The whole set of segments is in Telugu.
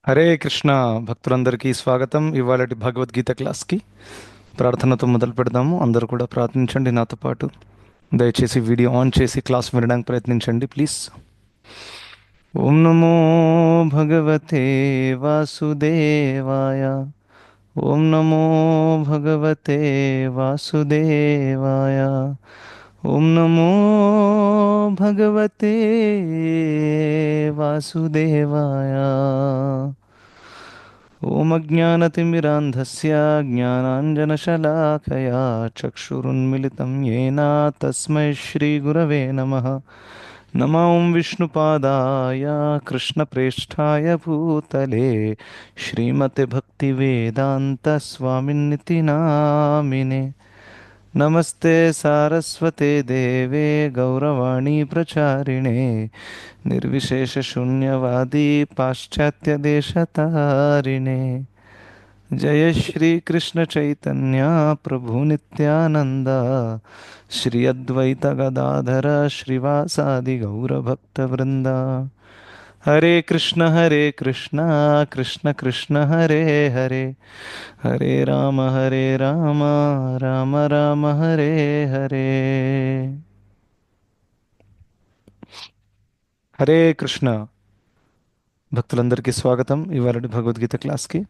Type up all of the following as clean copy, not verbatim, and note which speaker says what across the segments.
Speaker 1: హరే కృష్ణ భక్తులందరికీ స్వాగతం. ఇవాళటి భగవద్గీత క్లాస్కి ప్రార్థనతో మొదలు పెడదాము. అందరూ కూడా ప్రార్థించండి నాతో పాటు. దయచేసి వీడియో ఆన్ చేసి క్లాస్ వినడానికి ప్రయత్నించండి ప్లీజ్. ఓం నమో భగవతే వాసుదేవాయ. ఓం నమో భగవతే వాసుదేవాయ. ఓం నమో భగవతే వాసుదేవాయ. ఓం అజ్ఞానతిమిరాంధస్య జ్ఞానాంజనశలాకయా చక్షురున్మిళితం येन తస్మై శ్రీగురవే నమః. నమో విష్ణుపాదాయ కృష్ణప్రేష్ఠాయ భూతలే శ్రీమతే భక్తివేదాంత స్వామిన్నితి నామినే. నమస్తే సారస్వతే దేవే గౌరవాణి ప్రచారిణే నిర్విశేష శూన్యవాది పాశ్చాత్య దేశతారిణే. జయ శ్రీ కృష్ణ చైతన్య ప్రభు నిత్యానంద శ్రీ అద్వైత గదాధర శ్రీవాసాది గౌరభక్త వృంద. హరే కృష్ణ కృష్ణ కృష్ణ హరే హరే, హరే రామ రామ రామ హరే హరే. హరే కృష్ణ భక్తులందరికీ స్వాగతం ఇవాళ భగవద్గీత క్లాస్కి.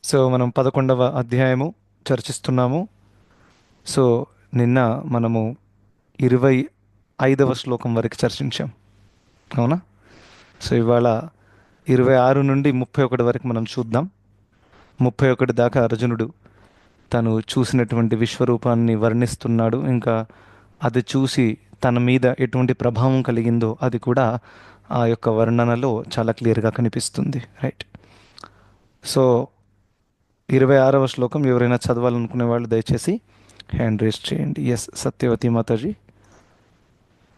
Speaker 1: సో మనం 11వ అధ్యాయము చర్చిస్తున్నాము. సో నిన్న మనము 25వ శ్లోకం వరకు చర్చించాం, అవునా? సో ఇవాళ 26 నుండి 31 వరకు మనం చూద్దాం. 31 దాకా అర్జునుడు తను చూసినటువంటి విశ్వరూపాన్ని వర్ణిస్తున్నాడు. ఇంకా అది చూసి తన మీద ఎటువంటి ప్రభావం కలిగిందో అది కూడా ఆ యొక్క వర్ణనలో చాలా క్లియర్గా కనిపిస్తుంది, రైట్? సో 26వ శ్లోకం ఎవరైనా చదవాలనుకునే వాళ్ళు దయచేసి హ్యాండ్ రేస్ చేయండి. ఎస్, సత్యవతి మాతాజీ.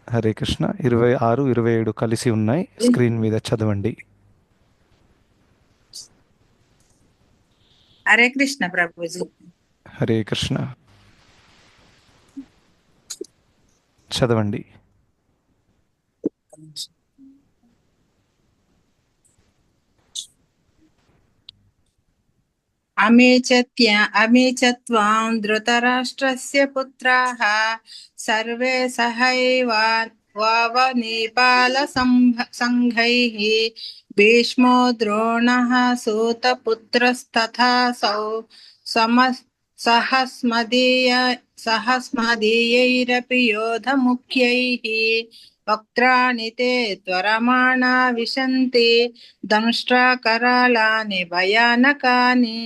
Speaker 1: హరే కృష్ణ. 26, 27 కలిసి ఉన్నాయి స్క్రీన్ మీద, చదవండి.
Speaker 2: హరే కృష్ణ ప్రభుజీ.
Speaker 1: హరే కృష్ణ, చదవండి.
Speaker 2: అమే చ త్వాం ధృతరాష్ట్రస్య పుత్రాః సర్వే సహైవావనీపాల సంఘైః భీష్మో ద్రోణః సూతపుత్రస్తథాసౌ సహస్మదీయైరపి యోధముఖ్యైః వక్త్రాణి తే త్వరమాణా విశంతి దంష్ట్రాకరాళాని భయానకాని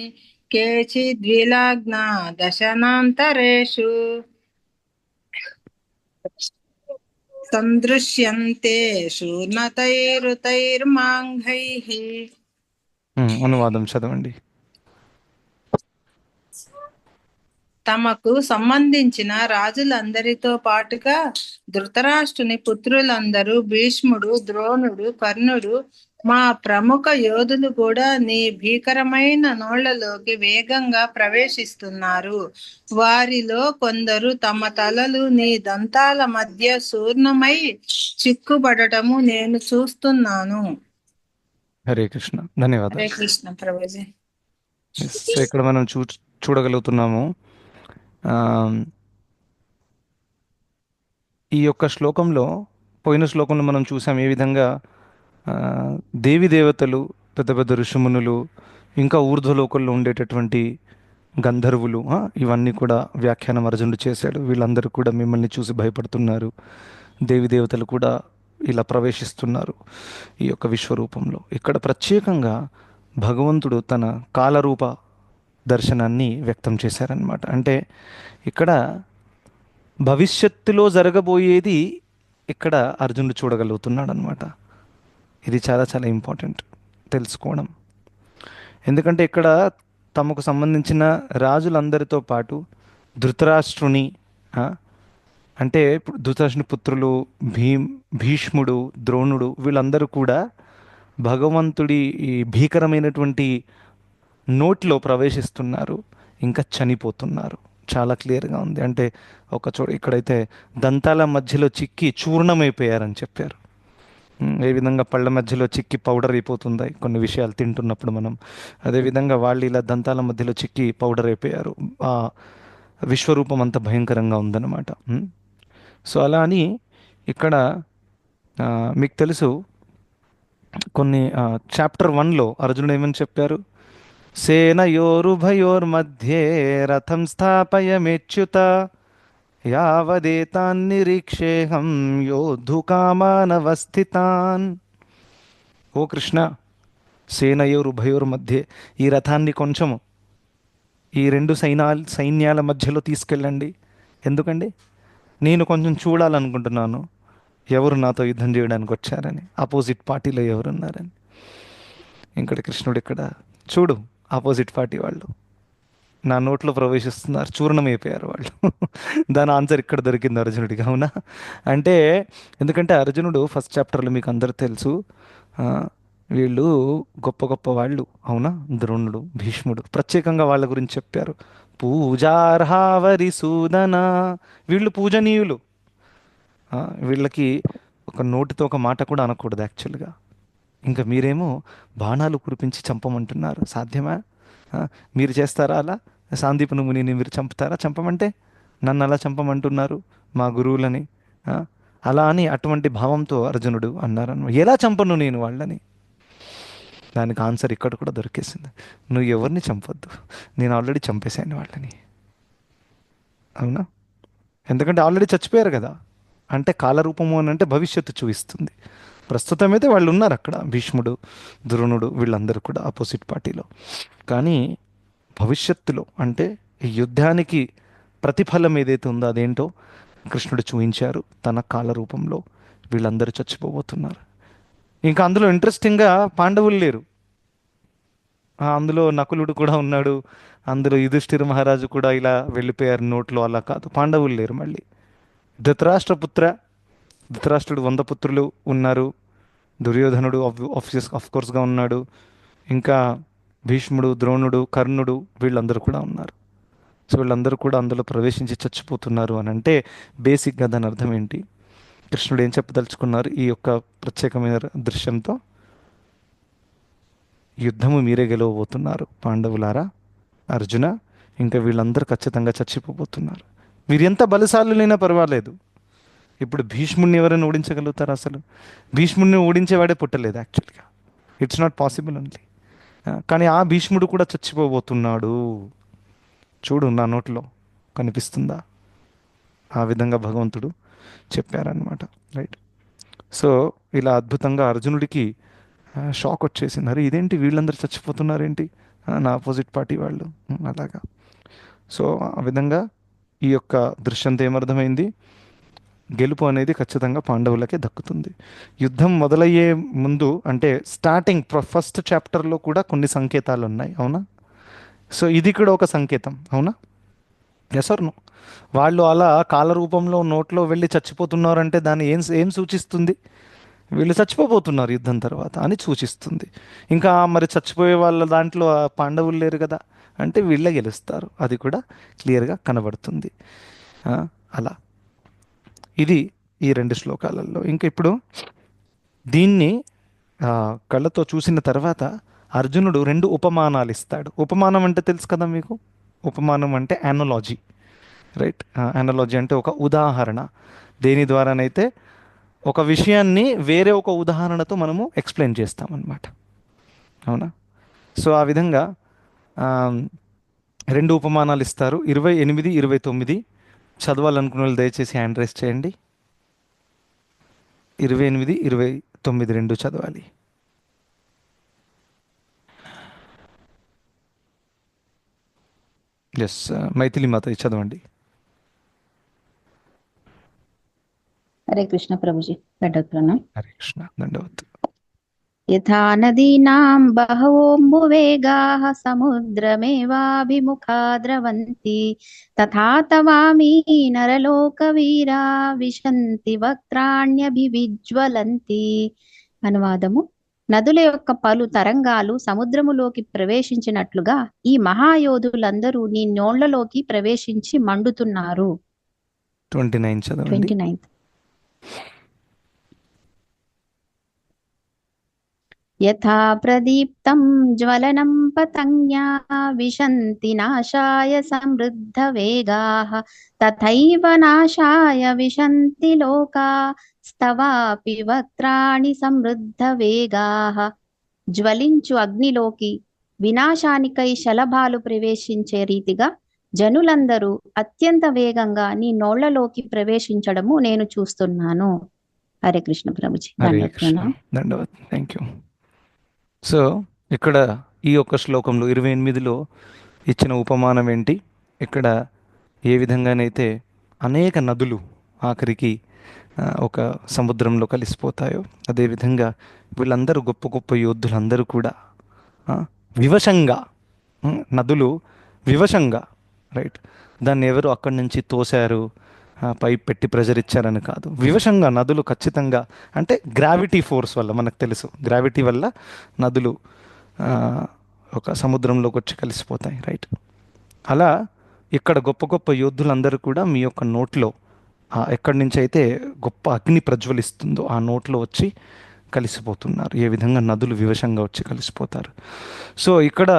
Speaker 2: కేచిద్విలగ్నా దశనాంతరేషు సందృశ్యంతే శూర్ణతైరుతైర్మాంఘైః.
Speaker 1: అనువాదం చదవండి.
Speaker 2: తమకు సంబంధించిన రాజులందరితో పాటుగా ధృతరాష్ట్రుని పుత్రులందరూ భీష్ముడు, ద్రోణుడు, కర్ణుడు, మా ప్రముఖ యోధులు కూడా నీ భీకరమైన నోళ్లలోకి వేగంగా ప్రవేశిస్తున్నారు. వారిలో కొందరు తమ తలలు నీ దంతాల మధ్య శూర్ణమై చిక్కుబడటము నేను చూస్తున్నాను.
Speaker 1: హరే కృష్ణ, ధన్యవాదాలు.
Speaker 2: హరే కృష్ణ ప్రభుజీ.
Speaker 1: సో ఇక్కడ మనం చూడగలుగుతున్నాము ఈ యొక్క శ్లోకంలో. పోయిన శ్లోకంలో మనం చూసాం ఏ విధంగా దేవి దేవతలు, పెద్ద పెద్ద ఋషిమునులు, ఇంకా ఊర్ధ్వలోకంలో ఉండేటటువంటి గంధర్వులు, ఇవన్నీ కూడా వ్యాఖ్యానం అర్జునుడు చేశాడు. వీళ్ళందరూ కూడా మిమ్మల్ని చూసి భయపడుతున్నారు. దేవి దేవతలు కూడా ఇలా ప్రవేశిస్తున్నారు ఈ యొక్క విశ్వరూపంలో. ఇక్కడ ప్రత్యేకంగా భగవంతుడు తన కాలరూప దర్శనాన్ని వ్యక్తం చేశారనమాట. అంటే ఇక్కడ భవిష్యత్తులో జరగబోయేది ఇక్కడ అర్జునుడు చూడగలుగుతున్నాడు అనమాట. ఇది చాలా చాలా ఇంపార్టెంట్ తెలుసుకోవడం. ఎందుకంటే ఇక్కడ తమకు సంబంధించిన రాజులందరితో పాటు ధృతరాష్ట్రుని, అంటే ధృతరాష్ట్రుని పుత్రులు భీష్ముడు, ద్రోణుడు, వీళ్ళందరూ కూడా భగవంతుడి ఈ భీకరమైనటువంటి నోట్లో ప్రవేశిస్తున్నారు, ఇంకా చనిపోతున్నారు. చాలా క్లియర్గా ఉంది. అంటే ఇక్కడైతే దంతాల మధ్యలో చిక్కి చూర్ణమైపోయారని చెప్పారు. ఏ విధంగా పళ్ళ మధ్యలో చిక్కి పౌడర్ అయిపోతుంది కొన్ని విషయాలు తింటున్నప్పుడు మనం, అదేవిధంగా వాళ్ళు ఇలా దంతాల మధ్యలో చిక్కి పౌడర్ అయిపోయారు. ఆ విశ్వరూపం అంత భయంకరంగా ఉందన్నమాట. సో అలా అని ఇక్కడ మీకు తెలుసు కొన్ని చాప్టర్ 1లో అర్జునుడు ఏమని చెప్పారు? సేనయోరుభయోర్మధ్యే రథం స్థాపయమేచ్యుత యావదేతాన్నిరీక్షేహం యోద్ధుకామానవస్థితాన్. ఓ కృష్ణ, సేనయోరుభయోర్ మధ్యే, ఈ రథాన్ని కొంచెము ఈ రెండు సైన్యాల మధ్యలో తీసుకెళ్ళండి. ఎందుకండి? నేను కొంచెం చూడాలనుకుంటున్నాను ఎవరు నాతో యుద్ధం చేయడానికి వచ్చారని, ఆపోజిట్ పార్టీలో ఎవరున్నారని. ఇక్కడ కృష్ణుడు ఇక్కడ చూడు, ఆపోజిట్ పార్టీ వాళ్ళు నా నోట్లో ప్రవేశిస్తున్నారు, చూర్ణమైపోయారు వాళ్ళు. దాని ఆన్సర్ ఇక్కడ దొరికింది అర్జునుడికి. అవునా? అంటే ఎందుకంటే అర్జునుడు ఫస్ట్ చాప్టర్లో మీకు అందరూ తెలుసు, ఆ, వీళ్ళు గొప్ప గొప్ప వాళ్ళు. అవునా? ద్రోణుడు, భీష్ముడు ప్రత్యేకంగా వాళ్ళ గురించి చెప్పారు. పూజార్హావరి సూదన, వీళ్ళు పూజనీయులు. ఆ, వీళ్ళకి ఒక నోటితో ఒక మాట కూడా అనకూడదు యాక్చువల్గా. ఇంకా మీరేమో బాణాలు కురిపించి చంపమంటున్నారు. సాధ్యమా? ఆ, మీరు చేస్తారా అలా? సాందీపని మునిని మీరు చంపుతారా? చంపమంటే నన్ను అలా చంపమంటున్నారు మా గురువులని. ఆ, అలా అని అటువంటి భావంతో అర్జునుడు అన్నారన్నమాట. ఎలా చంపను నేను వాళ్ళని? దానికి ఆన్సర్ ఇక్కడ కూడా దొరికేసింది. నువ్వు ఎవరిని చంపొద్దు, నేను ఆల్రెడీ చంపేశాను వాళ్ళని. అవునా? ఎందుకంటే ఆల్రెడీ చచ్చిపోయారు కదా. అంటే కాలరూపము అని అంటే భవిష్యత్తు చూపిస్తుంది. ప్రస్తుతం అయితే వాళ్ళు ఉన్నారు అక్కడ, భీష్ముడు, ద్రోణుడు, వీళ్ళందరూ కూడా ఆపోజిట్ పార్టీలో. కానీ భవిష్యత్తులో అంటే ఈ యుద్ధానికి ప్రతిఫలం ఏదైతే ఉందో అదేంటో కృష్ణుడు చూపించారు తన కాల రూపంలో. వీళ్ళందరూ చచ్చిపోబోతున్నారు. ఇంకా అందులో ఇంట్రెస్టింగ్గా పాండవులు లేరు. అందులో నకులుడు కూడా ఉన్నాడు, అందులో యుధిష్ఠిర మహారాజు కూడా ఇలా వెళ్ళిపోయారు నోట్లో. అలా కాదు, పాండవులు లేరు. మళ్ళీ ధృతరాష్ట్రపుత్ర, ధృతరాష్ట్రుడు 100 పుత్రులు ఉన్నారు. దుర్యోధనుడు ఆఫ్ కోర్స్గా ఉన్నాడు. ఇంకా భీష్ముడు, ద్రోణుడు, కర్ణుడు, వీళ్ళందరూ కూడా ఉన్నారు. సో వీళ్ళందరూ కూడా అందులో ప్రవేశించి చచ్చిపోతున్నారు అని అంటే బేసిక్గా దాని అర్థం ఏంటి? కృష్ణుడు ఏం చెప్పదలుచుకున్నారు ఈ యొక్క ప్రత్యేకమైన దృశ్యంతో? యుద్ధము మీరే గెలవబోతున్నారు పాండవులారా, అర్జున. ఇంకా వీళ్ళందరూ ఖచ్చితంగా చచ్చిపోబోతున్నారు. మీరు ఎంత బలశాలులైనా పర్వాలేదు. ఇప్పుడు భీష్ముడిని ఎవరైనా ఓడించగలుగుతారు? అసలు భీష్ముడిని ఓడించేవాడే పుట్టలేదు యాక్చువల్గా. It's not possible only. కానీ ఆ భీష్ముడు కూడా చచ్చిపోబోతున్నాడు. చూడు, నా నోట్లో కనిపిస్తుందా? ఆ విధంగా భగవంతుడు చెప్పారనమాట. రైట్. సో ఇలా అద్భుతంగా అర్జునుడికి షాక్ వచ్చేసింది. అరే ఇదేంటి, వీళ్ళందరూ చచ్చిపోతున్నారేంటి, నా ఆపోజిట్ పార్టీ వాళ్ళు. అలాగా. సో ఆ విధంగా ఈ యొక్క దృశ్యంతో ఏమర్థమైంది? గెలుపు అనేది ఖచ్చితంగా పాండవులకే దక్కుతుంది. యుద్ధం మొదలయ్యే ముందు అంటే స్టార్టింగ్ ఫస్ట్ చాప్టర్లో కూడా కొన్ని సంకేతాలు ఉన్నాయి. అవునా? సో ఇది కూడా ఒక సంకేతం. అవునా? Yes or no? వాళ్ళు అలా కాలరూపంలో నోట్లో వెళ్ళి చచ్చిపోతున్నారంటే దాన్ని ఏం ఏం సూచిస్తుంది? వీళ్ళు చచ్చిపోబోతున్నారు యుద్ధం తర్వాత అని సూచిస్తుంది. ఇంకా మరి చచ్చిపోయే వాళ్ళ దాంట్లో ఆ పాండవులు లేరు కదా, అంటే వీళ్ళే గెలుస్తారు. అది కూడా క్లియర్గా కనబడుతుంది. అలా ఇది ఈ 2 శ్లోకాలలో. ఇంకా ఇప్పుడు దీన్ని కళ్ళతో చూసిన తర్వాత అర్జునుడు 2 ఉపమానాలు ఇస్తాడు. ఉపమానం అంటే తెలుసు కదా మీకు? ఉపమానం అంటే యానాలజీ. రైట్. యానాలజీ అంటే ఒక ఉదాహరణ. దేని ద్వారానైతే ఒక విషయాన్ని వేరే ఒక ఉదాహరణతో మనము ఎక్స్ప్లెయిన్ చేస్తామన్నమాట. అవునా? సో ఆ విధంగా 2 ఉపమానాలు ఇస్తారు. 28, 29 చదవాలనుకున్న వాళ్ళు దయచేసి హ్యాండ్ రైస్ చేయండి. 28, 29 2 చదవాలి. ఎస్, మైథిలి మాత చదవండి.
Speaker 3: హరే కృష్ణ ప్రభుజీ. దండోత్ప్రణం.
Speaker 1: హరే కృష్ణ. దండవత్.
Speaker 3: యథా నదీనాం బహవోంబువేగాః సముద్రమేవాభిముఖా ద్రవంతి తథా తవామి నరలోకవీరా విశంతి వక్త్రాణ్యభివిజ్వలంతి. అనువాదము: నదుల యొక్క పలు తరంగాలు సముద్రములోకి ప్రవేశించినట్లుగా ఈ మహాయోధులందరూ నీ నోళ్లలోకి ప్రవేశించి మండుతున్నారు.
Speaker 1: 29 చదవండి.
Speaker 3: 29. యథా ప్రదీప్తం జ్వలనం పతంగ్యా విశంతి నాశాయ సమృద్ధ వేగాః తథైవ నాశాయ విశంతి లోకా స్తవాపి వక్త్రాణి సమృద్ధ వేగాః. జ్వలించు అగ్నిలోకి వినాశానికై శలభాలు ప్రవేశించే రీతిగా జనులందరూ అత్యంత వేగంగా నీ నోళ్లలోకి ప్రవేశించడము నేను చూస్తున్నాను. హరే కృష్ణ ప్రభుజీ.
Speaker 1: హరే
Speaker 3: ధన్యవాదాలు.
Speaker 1: కృష్ణ, దండవత్, థ్యాంక్ యూ. సో ఇక్కడ ఈ యొక్క శ్లోకంలో 28లో ఇచ్చిన ఉపమానం ఏంటి? ఇక్కడ ఏ విధంగానైతే అనేక నదులు ఆఖరికి ఒక సముద్రంలో కలిసిపోతాయో, అదేవిధంగా వీళ్ళందరూ గొప్ప గొప్ప యోధులందరూ కూడా వివశంగా, నదులు వివశంగా, రైట్, దాన్ని ఎవరు అక్కడి నుంచి తోశారు, పైప్ పెట్టి ప్రెజర్ ఇచ్చారని కాదు, వివశంగా నదులు ఖచ్చితంగా, అంటే గ్రావిటీ ఫోర్స్ వల్ల, మనకు తెలుసు గ్రావిటీ వల్ల నదులు ఒక సముద్రంలోకి వచ్చి కలిసిపోతాయి, రైట్. అలా ఇక్కడ గొప్ప గొప్ప యోధులందరూ కూడా మీ యొక్క నోట్లో ఎక్కడి నుంచి అయితే గొప్ప అగ్ని ప్రజ్వలిస్తుందో ఆ నోట్లో వచ్చి కలిసిపోతున్నారు. ఏ విధంగా నదులు వివశంగా వచ్చి కలిసిపోతారు. సో ఇక్కడ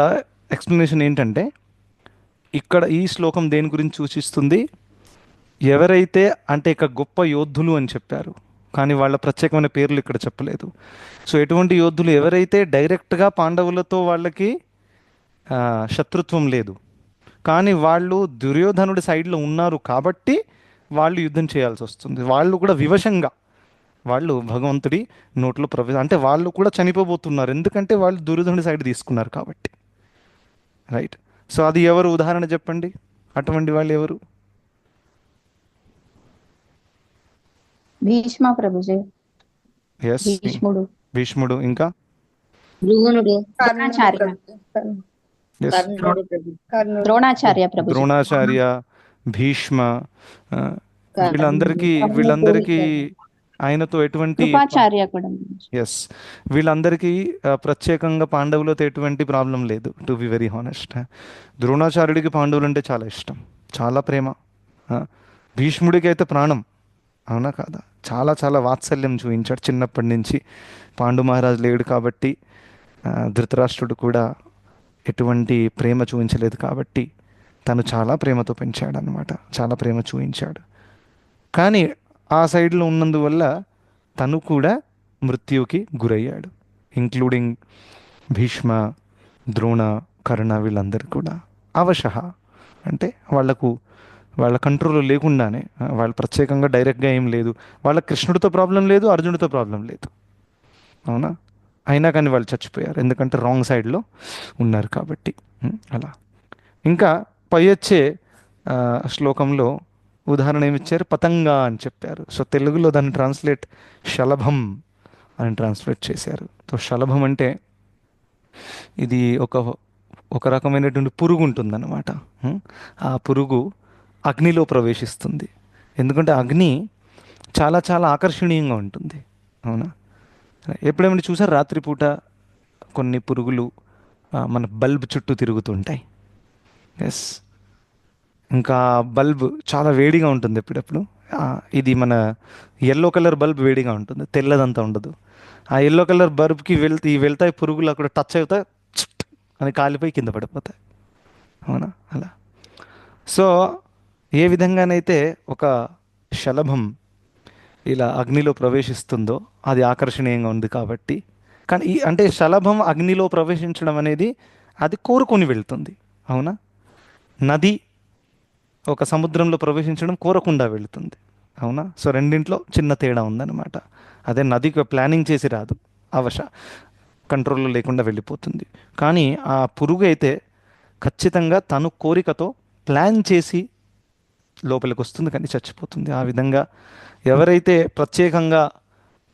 Speaker 1: ఎక్స్ప్లెనేషన్ ఏంటంటే, ఇక్కడ ఈ శ్లోకం దేని గురించి సూచిస్తుంది? ఎవరైతే, అంటే ఇక గొప్ప యోధులు అని చెప్పారు కానీ వాళ్ళ ప్రత్యేకమైన పేర్లు ఇక్కడ చెప్పలేదు. సో ఎటువంటి యోధులు? ఎవరైతే డైరెక్ట్గా పాండవులతో వాళ్ళకి శత్రుత్వం లేదు కానీ వాళ్ళు దుర్యోధనుడి సైడ్లో ఉన్నారు కాబట్టి వాళ్ళు యుద్ధం చేయాల్సి వస్తుంది. వాళ్ళు కూడా వివశంగా, వాళ్ళు భగవంతుడి నోట్లో అంటే వాళ్ళు కూడా చనిపోబోతున్నారు, ఎందుకంటే వాళ్ళు దుర్యోధనుడి సైడ్ తీసుకున్నారు కాబట్టి, రైట్. సో అది ఎవరు? ఉదాహరణ చెప్పండి, అటువంటి వాళ్ళు ఎవరు?
Speaker 3: భీష్మ ప్రభుజీ.
Speaker 1: ఎస్,
Speaker 3: భీష్ముడు.
Speaker 1: భీష్ముడు. ఇంకా
Speaker 3: ద్రోణాచార్య.
Speaker 1: Yes.
Speaker 3: ద్రోణాచార్య ప్రభుజీ.
Speaker 1: ద్రోణాచార్య, భీష్మ, వీళ్ళందరికీ ఆయనతో ఎటువంటి,
Speaker 3: కృపాచార్య కూడా.
Speaker 1: ఎస్, వీళ్ళందరికీ ప్రత్యేకంగా పాండవులతో ఎటువంటి ప్రాబ్లం లేదు, టు బి వెరీ హానెస్ట్. ద్రోణాచార్యుడికి పాండవులు అంటే చాలా ఇష్టం, చాలా ప్రేమ. భీష్ముడికి అయితే ప్రాణం, అవునా కాదా? చాలా చాలా వాత్సల్యం చూపించాడు చిన్నప్పటి నుంచి. పాండు మహారాజు లేడు కాబట్టి ధృతరాష్ట్రుడు కూడా ఎటువంటి ప్రేమ చూపించలేదు కాబట్టి తను చాలా ప్రేమతో పెంచాడు అనమాట, చాలా ప్రేమ చూపించాడు. కానీ ఆ సైడ్లో ఉన్నందువల్ల తను కూడా మృత్యువుకి గురయ్యాడు, ఇంక్లూడింగ్ భీష్మ, ద్రోణ, కర్ణ, వీళ్ళందరూ కూడా అవశః, అంటే వాళ్ళ కంట్రోల్లో లేకుండానే, వాళ్ళు ప్రత్యేకంగా డైరెక్ట్గా ఏం లేదు, వాళ్ళ కృష్ణుడితో ప్రాబ్లం లేదు, అర్జునుడితో ప్రాబ్లం లేదు, అవునా, అయినా కానీ వాళ్ళు చచ్చిపోయారు ఎందుకంటే రాంగ్ సైడ్లో ఉన్నారు కాబట్టి. అలా ఇంకా పై వచ్చే శ్లోకంలో ఉదాహరణ ఏమిచ్చారు? పతంగా అని చెప్పారు. సో తెలుగులో దాన్ని ట్రాన్స్లేట్ శలభం అని ట్రాన్స్లేట్ చేశారు. సో శలభం అంటే ఇది ఒక రకమైనటువంటి పురుగు ఉంటుందన్నమాట. ఆ పురుగు అగ్నిలో ప్రవేశిస్తుంది, ఎందుకంటే అగ్ని చాలా చాలా ఆకర్షణీయంగా ఉంటుంది, అవునా. ఎప్పుడేమైనా చూసారు రాత్రిపూట కొన్ని పురుగులు మన బల్బ్ చుట్టూ తిరుగుతుంటాయి? ఎస్, ఇంకా బల్బ్ చాలా వేడిగా ఉంటుంది ఎప్పుడెప్పుడు. ఇది మన ఎల్లో కలర్ బల్బ్ వేడిగా ఉంటుంది, తెల్లదంతా ఉండదు. ఆ ఎల్లో కలర్ బల్బ్కి వెళ్తాయి పురుగులు, అక్కడ టచ్ అవుతాయి, అని కాలిపోయి కింద పడిపోతాయి, అవునా. అలా సో ఏ విధంగానైతే ఒక శలభం ఇలా అగ్నిలో ప్రవేశిస్తుందో అది ఆకర్షణీయంగా ఉంది కాబట్టి, కానీ అంటే శలభం అగ్నిలో ప్రవేశించడం అనేది అది కోరుకొని వెళ్తుంది, అవునా. నది ఒక సముద్రంలో ప్రవేశించడం కోరకుండా వెళుతుంది, అవునా. సో రెండింట్లో చిన్న తేడా ఉందన్నమాట. అదే నదికి ప్లానింగ్ చేసి రాదు, కంట్రోల్లో లేకుండా వెళ్ళిపోతుంది. కానీ ఆ పురుగు అయితే ఖచ్చితంగా తను కోరికతో ప్లాన్ చేసి లోపలికి వస్తుంది కానీ చచ్చిపోతుంది. ఆ విధంగా ఎవరైతే ప్రత్యేకంగా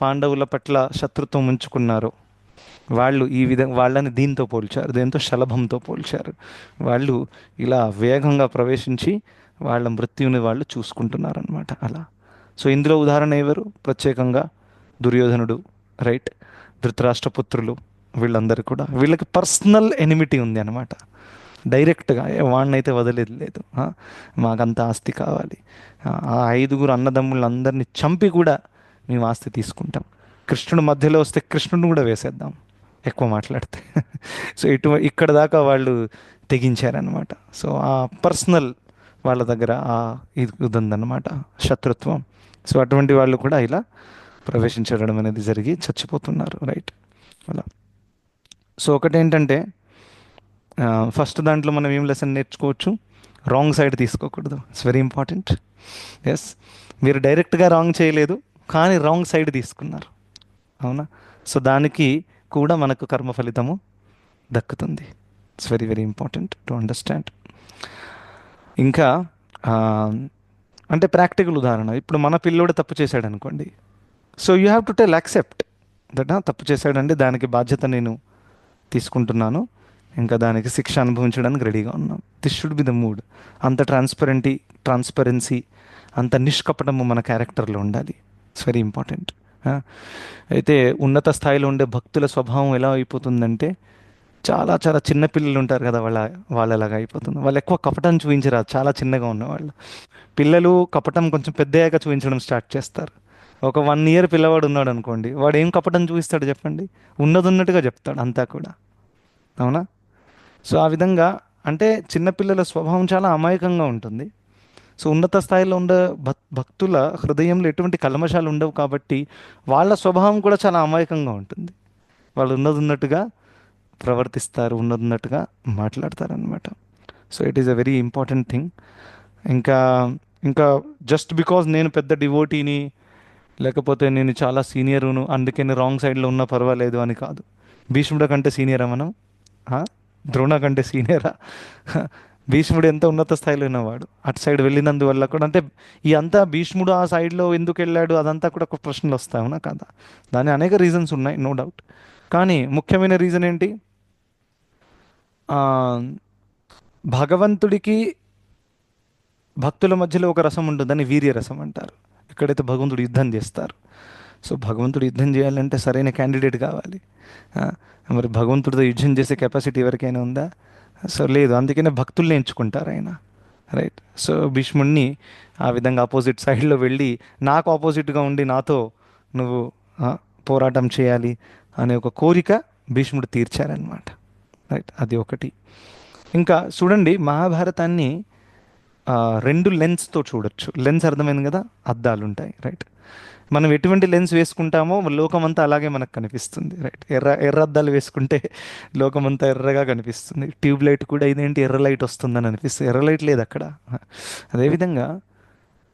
Speaker 1: పాండవుల పట్ల శత్రుత్వం ఉంచుకున్నారో వాళ్ళు వాళ్ళని దీంతో పోల్చారు, దేంతో? శలభంతో పోల్చారు. వాళ్ళు ఇలా వేగంగా ప్రవేశించి వాళ్ళ మృత్యుని వాళ్ళు చూసుకుంటున్నారు అనమాట. అలా సో ఇందులో ఉదాహరణ ఎవరు? ప్రత్యేకంగా దుర్యోధనుడు, రైట్, ధృతరాష్ట్రపుత్రులు, వీళ్ళందరూ కూడా వీళ్ళకి పర్సనల్ ఎనిమిటీ ఉంది అనమాట. డైరెక్ట్గా వాడినైతే వదిలేదు లేదు, మాకంత ఆస్తి కావాలి, ఆ 5 అన్నదమ్ములందరినీ చంపి కూడా మేము ఆస్తి తీసుకుంటాం, కృష్ణుడు మధ్యలో వస్తే కృష్ణుడిని కూడా వేసేద్దాం, ఎక్కువ మాట్లాడితే. సో ఇక్కడ దాకా వాళ్ళు తెగించారనమాట. సో ఆ పర్సనల్ వాళ్ళ దగ్గర ఇది ఉందన్నమాట, శత్రుత్వం. సో అటువంటి వాళ్ళు కూడా ఇలా ప్రవేశించడం అనేది జరిగి చచ్చిపోతున్నారు, రైట్. అలా. సో ఒకటేంటంటే ఫస్ట్ దాంట్లో మనం ఏం లెసన్ నేర్చుకోవచ్చు, రాంగ్ సైడ్ తీసుకోకూడదు. It's very important. ఎస్, మీరు డైరెక్ట్గా రాంగ్ చేయలేదు, కానీ రాంగ్ సైడ్ తీసుకున్నారు, అవునా. సో దానికి కూడా మనకు కర్మ ఫలితము దక్కుతుంది. It's very very important to understand. ఇంకా ఆ, అంటే ప్రాక్టికల్ ఉదాహరణ, ఇప్పుడు మన పిల్లోడు తప్పు చేశాడు అనుకోండి. So you have to tell accept that తప్పు చేశాడండి, దానికి బాధ్యత నేను తీసుకుంటున్నాను, ఇంకా దానికి శిక్ష అనుభవించడానికి రెడీగా ఉన్నాం. This should be the mood. అంత ట్రాన్స్పరెన్సీ, అంత నిష్కపటము మన క్యారెక్టర్లో ఉండాలి. It's very important. అయితే ఉన్నత స్థాయిలో ఉండే భక్తుల స్వభావం ఎలా అయిపోతుందంటే, చాలా చాలా చిన్న పిల్లలు ఉంటారు కదా, వాళ్ళలాగా అయిపోతుంది. వాళ్ళు ఎక్కువ కపటం చూపించరాదు, చాలా చిన్నగా ఉన్నవాళ్ళు. పిల్లలు కపటం కొంచెం పెద్దయ్యాక చూపించడం స్టార్ట్ చేస్తారు. ఒక 1 year పిల్లవాడు ఉన్నాడు అనుకోండి, వాడు ఏం కపటం చూపిస్తాడు చెప్పండి, ఉన్నది ఉన్నట్టుగా చెప్తాడు అంతా కూడా, అవునా. సో ఆ విధంగా అంటే చిన్నపిల్లల స్వభావం చాలా అమాయకంగా ఉంటుంది. సో ఉన్నత స్థాయిలో ఉండే భక్తుల హృదయంలో ఎటువంటి కల్మషాలు ఉండవు కాబట్టి వాళ్ళ స్వభావం కూడా చాలా అమాయకంగా ఉంటుంది. వాళ్ళు ఉన్నది ఉన్నట్టుగా ప్రవర్తిస్తారు, ఉన్నది ఉన్నట్టుగా మాట్లాడతారు అనమాట. So it is a very important thing. ఇంకా ఇంకా జస్ట్ బికాజ్ నేను పెద్ద డివోటీని, లేకపోతే నేను చాలా సీనియరును, అందుకని రాంగ్ సైడ్లో ఉన్నా పర్వాలేదు అని కాదు. భీష్ముడి కంటే సీనియరా మనం? ద్రోణ కంటే సీనియరా? భీష్ముడు ఎంత ఉన్నత స్థాయిలో ఉన్నవాడు, అటు సైడ్ వెళ్ళినందువల్ల కూడా, అంటే ఈ అంతా భీష్ముడు ఆ సైడ్లో ఎందుకు వెళ్ళాడు అదంతా కూడా ఒక ప్రశ్నలు వస్తాయి, అవునా కదా. దాని అనేక రీజన్స్ ఉన్నాయి, నో డౌట్. కానీ ముఖ్యమైన రీజన్ ఏంటి, ఆ, భగవంతుడికి భక్తుల మధ్యలో ఒక రసం ఉంటుంది, దాన్ని వీర్య రసం అంటారు. ఎక్కడైతే భగవంతుడు యుద్ధం చేస్తారు. సో భగవంతుడు యుద్ధం చేయాలంటే సరైన క్యాండిడేట్ కావాలి. ఆ, మరి భగవంతుడితో యుద్ధం చేసే కెపాసిటీ ఎవరికైనా ఉందా? సో లేదు, అందుకనే భక్తుల్ని ఎంచుకుంటారు ఆయన, రైట్. సో భీష్ముడిని ఆ విధంగా ఆపోజిట్ సైడ్లో వెళ్ళి, నాకు ఆపోజిట్గా ఉండి నాతో నువ్వు పోరాటం చేయాలి అనే ఒక కోరిక భీష్ముడు తీర్చారనమాట, రైట్. అది ఒకటి. ఇంకా చూడండి, మహాభారతాన్ని 2 లెన్స్తో చూడొచ్చు. లెన్స్ అర్థమైంది కదా, అద్దాలు ఉంటాయి, రైట్. మనం ఎటువంటి లెన్స్ వేసుకుంటామో లోకమంతా అలాగే మనకు కనిపిస్తుంది, రైట్. ఎర్ర అద్దాలు వేసుకుంటే లోకమంతా ఎర్రగా కనిపిస్తుంది. ట్యూబ్ లైట్ కూడా ఇదేంటి ఎర్ర లైట్ వస్తుందని అనిపిస్తుంది, ఎర్ర లైట్ లేదు అక్కడ. అదేవిధంగా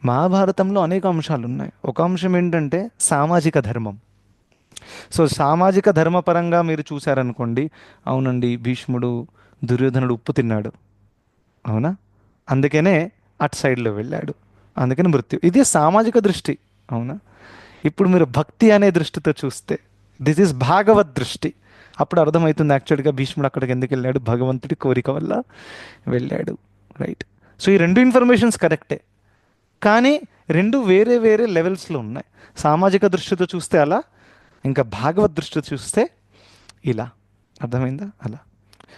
Speaker 1: మహాభారతంలో అనేక అంశాలు ఉన్నాయి. ఒక అంశం ఏంటంటే సామాజిక ధర్మం. సో సామాజిక ధర్మపరంగా మీరు చూశారనుకోండి, అవునండి భీష్ముడు దుర్యోధనుడు ఉప్పు తిన్నాడు, అవునా, అందుకనే అటు సైడ్లో వెళ్ళాడు, అందుకని మృత్యు. ఇది సామాజిక దృష్టి, అవునా. ఇప్పుడు మీరు భక్తి అనే దృష్టితో చూస్తే, దిస్ ఈజ్ భాగవత్ దృష్టి, అప్పుడు అర్థమవుతుంది యాక్చువల్గా భీష్ముడు అక్కడికి ఎందుకు వెళ్ళాడు, భగవంతుడి కోరిక వల్ల వెళ్ళాడు, రైట్. సో ఈ 2 ఇన్ఫర్మేషన్స్ కరెక్టే, కానీ 2 వేరే వేరే లెవెల్స్లో ఉన్నాయి. సామాజిక దృష్టితో చూస్తే అలా, ఇంకా భాగవత్ దృష్టితో చూస్తే ఇలా, అర్థమైందా అలా.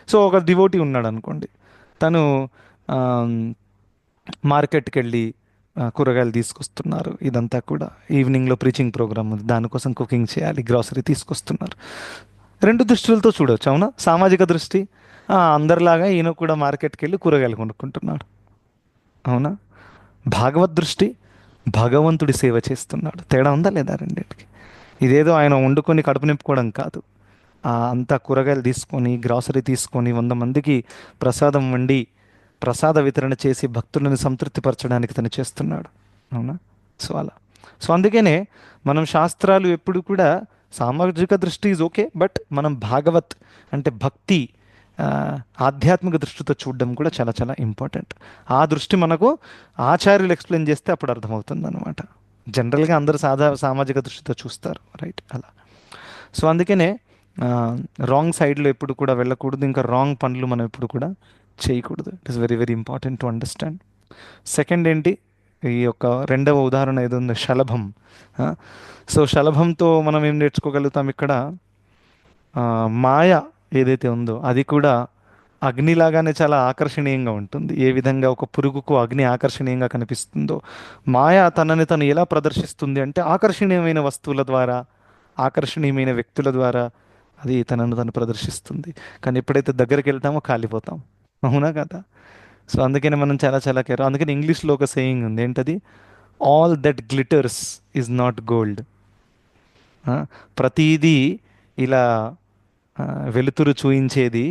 Speaker 1: సో ఒక డివోటీ ఉన్నాడు అనుకోండి, తను మార్కెట్కి వెళ్ళి కూరగాయలు తీసుకొస్తున్నారు, ఇదంతా కూడా ఈవినింగ్లో ప్రీచింగ్ ప్రోగ్రామ్ ఉంది, దానికోసం కుకింగ్ చేయాలి, గ్రాసరీ తీసుకొస్తున్నారు. 2 దృష్టిలతో చూడవచ్చు, అవునా. సామాజిక దృష్టి, అందరిలాగా ఈయన కూడా మార్కెట్కి వెళ్ళి కూరగాయలు కొనుక్కుంటున్నాడు, అవునా. భాగవత్ దృష్టి, భగవంతుడి సేవ చేస్తున్నాడు. తేడా ఉందా లేదా రెండింటికి? ఇదేదో ఆయన వండుకొని కడుపు నింపుకోవడం కాదు, అంతా కూరగాయలు తీసుకొని, గ్రాసరీ తీసుకొని 100 మందికి ప్రసాదం వండి ప్రసాద వితరణ చేసి భక్తులను సంతృప్తిపరచడానికి తను చేస్తున్నాడు, అవునా. సో అలా. సో అందుకనే మనం శాస్త్రాలు ఎప్పుడు కూడా సామాజిక దృష్టి ఈజ్ ఓకే, బట్ మనం భాగవత్ అంటే భక్తి, ఆధ్యాత్మిక దృష్టితో చూడడం కూడా చాలా చాలా ఇంపార్టెంట్. ఆ దృష్టి మనకు ఆచార్యులు ఎక్స్ప్లెయిన్ చేస్తే అప్పుడు అర్థమవుతుంది అనమాట. జనరల్గా అందరూ సామాజిక దృష్టితో చూస్తారు, రైట్. అలా. సో అందుకనే రాంగ్ సైడ్లో ఎప్పుడు కూడా వెళ్ళకూడదు, ఇంకా రాంగ్ పనులు మనం ఎప్పుడు కూడా చేయకూడదు. It is very very important to understand. Second ఏంటి, ఈ యొక్క 2వ ఉదాహరణ ఏదో ఉంది, శలభం. సో శలభంతో మనం ఏం నేర్చుకోగలుగుతాం ఇక్కడ, మాయ ఏదైతే ఉందో అది కూడా అగ్నిలాగానే చాలా ఆకర్షణీయంగా ఉంటుంది. ఏ విధంగా ఒక పురుగుకు అగ్ని ఆకర్షణీయంగా కనిపిస్తుందో, మాయ తనని తను ఎలా ప్రదర్శిస్తుంది అంటే ఆకర్షణీయమైన వస్తువుల ద్వారా, ఆకర్షణీయమైన వ్యక్తుల ద్వారా, అది తనను తను ప్రదర్శిస్తుంది. కానీ ఎప్పుడైతే దగ్గరికి వెళ్తామో కాలిపోతాం. అవునా కదా? సో అందుకని మనం చాలా చాలా కేర్. అందుకని ఇంగ్లీష్లో ఒక సేయింగ్ ఉంది, ఏంటది? All that glitters is not gold. ప్రతీదీ ఇలా ఆ, వెలుతురు చూయించేది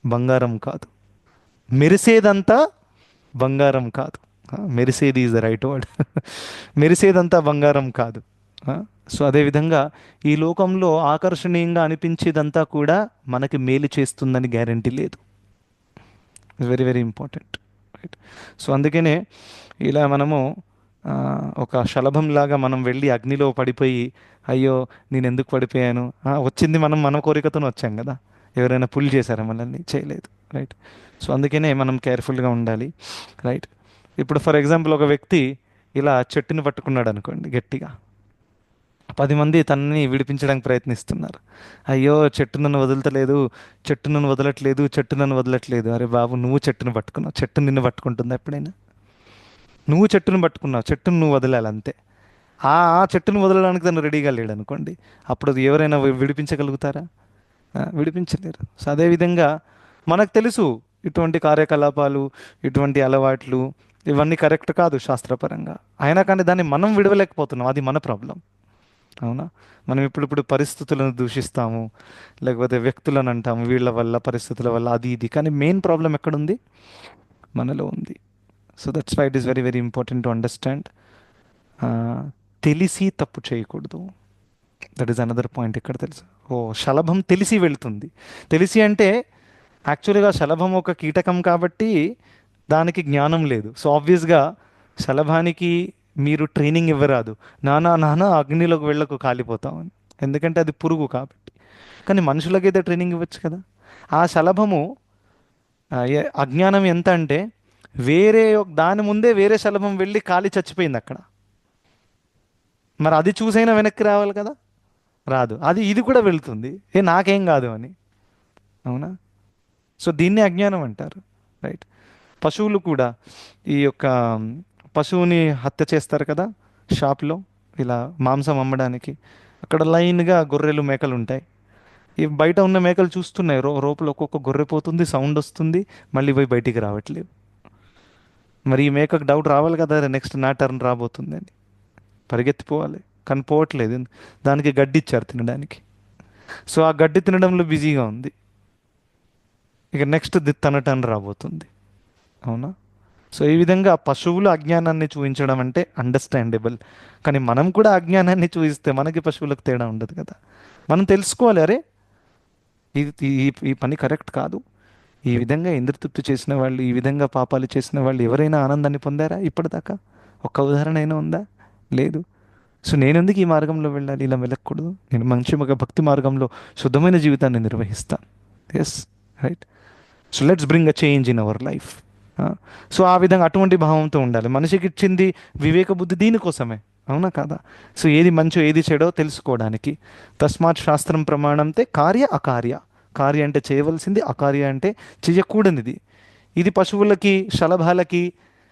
Speaker 1: బంగారం కాదు, మెరిసేదంతా బంగారం కాదు. మెరిసేది ఈజ్ ద రైట్ వర్డ్. మెరిసేదంతా బంగారం కాదు. ఆ, సో అదేవిధంగా ఈ లోకంలో ఆకర్షణీయంగా అనిపించేదంతా కూడా మనకి మేలు చేస్తుందని గ్యారంటీ లేదు. Very very important, right? So అందుకనే ఇలా మనము ఆ, ఒక శలభంలాగా మనం వెళ్ళి అగ్నిలో పడిపోయి, అయ్యో నేను ఎందుకు పడిపోయాను, వచ్చింది మనం మన కోరికతోనే వచ్చాం కదా. ఎవరైనా పుల్ చేశారా మనల్ని? చేయలేదు, రైట్? సో అందుకనే మనం కేర్ఫుల్గా ఉండాలి, రైట్? ఇప్పుడు ఫర్ ఎగ్జాంపుల్ ఒక వ్యక్తి ఇలా చెట్టుని పట్టుకున్నాడు అనుకోండి గట్టిగా, 10 మంది తనని విడిపించడానికి ప్రయత్నిస్తున్నారు. అయ్యో చెట్టు నన్ను వదులుతలేదు, చెట్టు నన్ను వదలట్లేదు, చెట్టు నన్ను వదలట్లేదు. అరే బాబు, నువ్వు చెట్టును పట్టుకున్నావు, చెట్టు నిన్ను పట్టుకుంటుందా ఎప్పుడైనా? నువ్వు చెట్టును పట్టుకున్నావు, చెట్టును నువ్వు వదిలాలి అంతే. ఆ చెట్టును వదలడానికి తను రెడీగా లేడు అనుకోండి, అప్పుడు అది ఎవరైనా విడిపించగలుగుతారా? విడిపించలేరు. సో అదేవిధంగా మనకు తెలుసు ఇటువంటి కార్యకలాపాలు, ఇటువంటి అలవాట్లు ఇవన్నీ కరెక్ట్ కాదు శాస్త్రపరంగా, అయినా కానీ దాన్ని మనం విడవలేకపోతున్నాం. అది మన ప్రాబ్లం. అవునా? మనం ఇప్పుడు పరిస్థితులను దూషిస్తాము, లేకపోతే వ్యక్తులను అంటాము వీళ్ళ వల్ల, పరిస్థితుల వల్ల, అది ఇది. కానీ మెయిన్ ప్రాబ్లం ఎక్కడుంది? మనలో ఉంది. So that's why it is very very important to understand. తెలిసి తప్పు చేయకూడదు. దట్ ఈస్ అనదర్ పాయింట్ ఇక్కడ. తెలుసు, ఓ శలభం తెలిసి వెళ్తుంది. తెలిసి అంటే యాక్చువల్గా శలభం ఒక కీటకం కాబట్టి దానికి జ్ఞానం లేదు. సో ఆబ్వియస్గా శలభానికి మీరు ట్రైనింగ్ ఇవ్వరాదు, నానా నానా అగ్నిలోకి వెళ్ళకు కాలిపోతామని, ఎందుకంటే అది పురుగు కాబట్టి. కానీ మనుషులకైతే ట్రైనింగ్ ఇవ్వచ్చు కదా. ఆ శలభము అజ్ఞానం ఎంత అంటే, దాని ముందే వేరే శలభం వెళ్ళి కాలి చచ్చిపోయింది అక్కడ. మరి అది చూసైనా వెనక్కి రావాలి కదా, రాదు. ఇది కూడా వెళ్తుంది, నాకేం కాదు అని. అవునా? సో దీన్నే అజ్ఞానం అంటారు, రైట్? పశువులు కూడా, ఈ యొక్క పశువుని హత్య చేస్తారు కదా షాప్లో, ఇలా మాంసం అమ్మడానికి. అక్కడ లైన్గా గొర్రెలు, మేకలు ఉంటాయి. ఈ బయట ఉన్న మేకలు చూస్తున్నాయి, రోపలో ఒక్కొక్క గొర్రె పోతుంది, సౌండ్ వస్తుంది, మళ్ళీ పోయి బయటికి రావట్లేదు. మరి ఈ మేకకు డౌట్ రావాలి కదా, నెక్స్ట్ నా టర్న్ రాబోతుంది అని పరిగెత్తిపోవాలి, కానీ పోవట్లేదు. దానికి గడ్డి ఇచ్చారు తినడానికి. సో ఆ గడ్డి తినడంలో బిజీగా ఉంది. ఇక నెక్స్ట్ తన టర్న్ రాబోతుంది. అవునా? సో ఈ విధంగా పశువులు అజ్ఞానాన్ని చూపించడం అంటే అండర్స్టాండబుల్. కానీ మనం కూడా అజ్ఞానాన్ని చూపిస్తే మనకి పశువులకు తేడా ఉండదు కదా. మనం తెలుసుకోవాలి, అరే ఇది ఈ పని కరెక్ట్ కాదు. ఈ విధంగా ఇంద్రతృప్తి చేసిన వాళ్ళు, ఈ విధంగా పాపాలు చేసిన వాళ్ళు ఎవరైనా ఆనందాన్ని పొందారా ఇప్పటిదాకా? ఒక్క ఉదాహరణ అయినా ఉందా? లేదు. సో నేను ఎందుకు ఈ మార్గంలో వెళ్ళాలి? ఇలా వెళ్ళకూడదు. నేను మంచి భక్తి మార్గంలో శుద్ధమైన జీవితాన్ని నిర్వహిస్తాను. Yes, right? So let's bring a change in our life. So ఆ విధంగా అటువంటి భావంతో ఉండాలి. మనిషికి ఇచ్చింది వివేక బుద్ధి దీనికోసమే, అవునా కాదా? సో ఏది మంచో ఏది చెడో తెలుసుకోవడానికి. తస్మాత్ శాస్త్రం ప్రమాణంతే కార్య అకార్య. కార్య అంటే చేయవలసింది, అకార్య అంటే చేయకూడనిది. ఇది పశువులకి, శలభాలకి,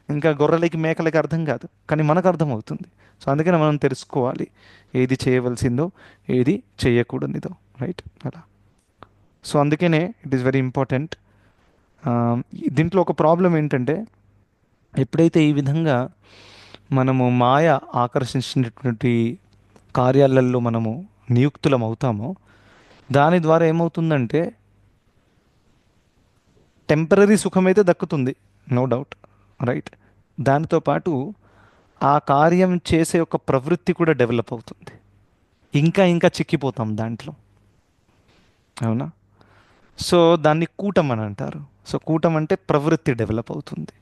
Speaker 1: ఇంకా గొర్రెలకి, మేకలకి అర్థం కాదు, కానీ మనకు అర్థమవుతుంది. సో అందుకని మనం తెలుసుకోవాలి ఏది చేయవలసిందో, ఏది చేయకూడనిదో, రైట్? అలా. సో అందుకనే ఇట్ ఈస్ వెరీ ఇంపార్టెంట్. దీంట్లో ఒక ప్రాబ్లం ఏంటంటే, ఎప్పుడైతే ఈ విధంగా మనము మాయ ఆకర్షించినటువంటి కార్యాలలో మనము నియుక్తులం అవుతామో, దాని ద్వారా ఏమవుతుందంటే టెంపరీ సుఖమైతే దక్కుతుంది, నో డౌట్, రైట్? దానితో పాటు ఆ కార్యం చేసే ఒక ప్రవృత్తి కూడా డెవలప్ అవుతుంది. ఇంకా ఇంకా చిక్కిపోతాం దాంట్లో, అవునా? సో దాన్ని కూటం అని అంటారు. సో కూటం అంటే ప్రవృత్తి డెవలప్ అవుతుంది.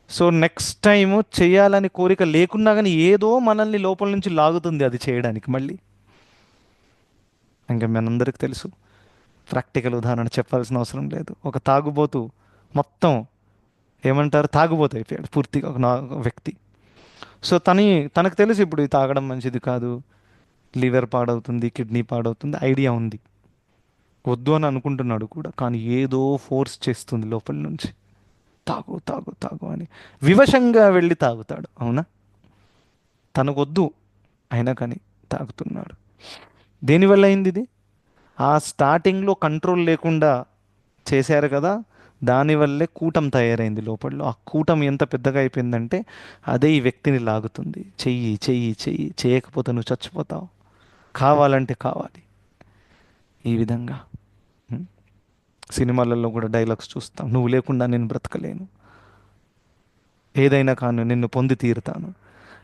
Speaker 1: సో నెక్స్ట్ టైము చేయాలని కోరిక లేకున్నా కానీ ఏదో మనల్ని లోపల నుంచి లాగుతుంది అది చేయడానికి మళ్ళీ. ఇంకా మనందరికి తెలుసు, ప్రాక్టికల్ ఉదాహరణ చెప్పాల్సిన అవసరం లేదు. ఒక తాగుబోతు మొత్తం ఏమంటారు, తాగుబోతు అయిపోయాడు పూర్తిగా ఒక వ్యక్తి. సో తనకు తెలుసు ఇప్పుడు ఇది తాగడం మంచిది కాదు, లివర్ పాడవుతుంది, కిడ్నీ పాడవుతుంది, ఐడియా ఉంది, వద్దు అని అనుకుంటున్నాడు కూడా. కానీ ఏదో ఫోర్స్ చేస్తుంది లోపల నుంచి, తాగు తాగు తాగు అని. వివశంగా వెళ్ళి తాగుతాడు, అవునా? తనకు వద్దు అయినా కానీ తాగుతున్నాడు. దేనివల్ల అయింది ఇది? ఆ స్టార్టింగ్లో కంట్రోల్ లేకుండా చేశారు కదా, దానివల్లే కూటం తయారైంది లోపల. ఆ కూటం ఎంత పెద్దగా అయిపోయిందంటే అదే ఈ వ్యక్తిని లాగుతుంది. చెయ్యి చెయ్యి చెయ్యి, చేయకపోతే నువ్వు చచ్చిపోతావు, కావాలంటే కావాలి, ఈ విధంగా. ఉం? సినిమాలలో కూడా డైలాగ్స్ చూస్తాం, నువ్వు లేకుండా నేను బ్రతకలేను, ఏదైనా కాను నిన్ను పొంది తీరుతాను.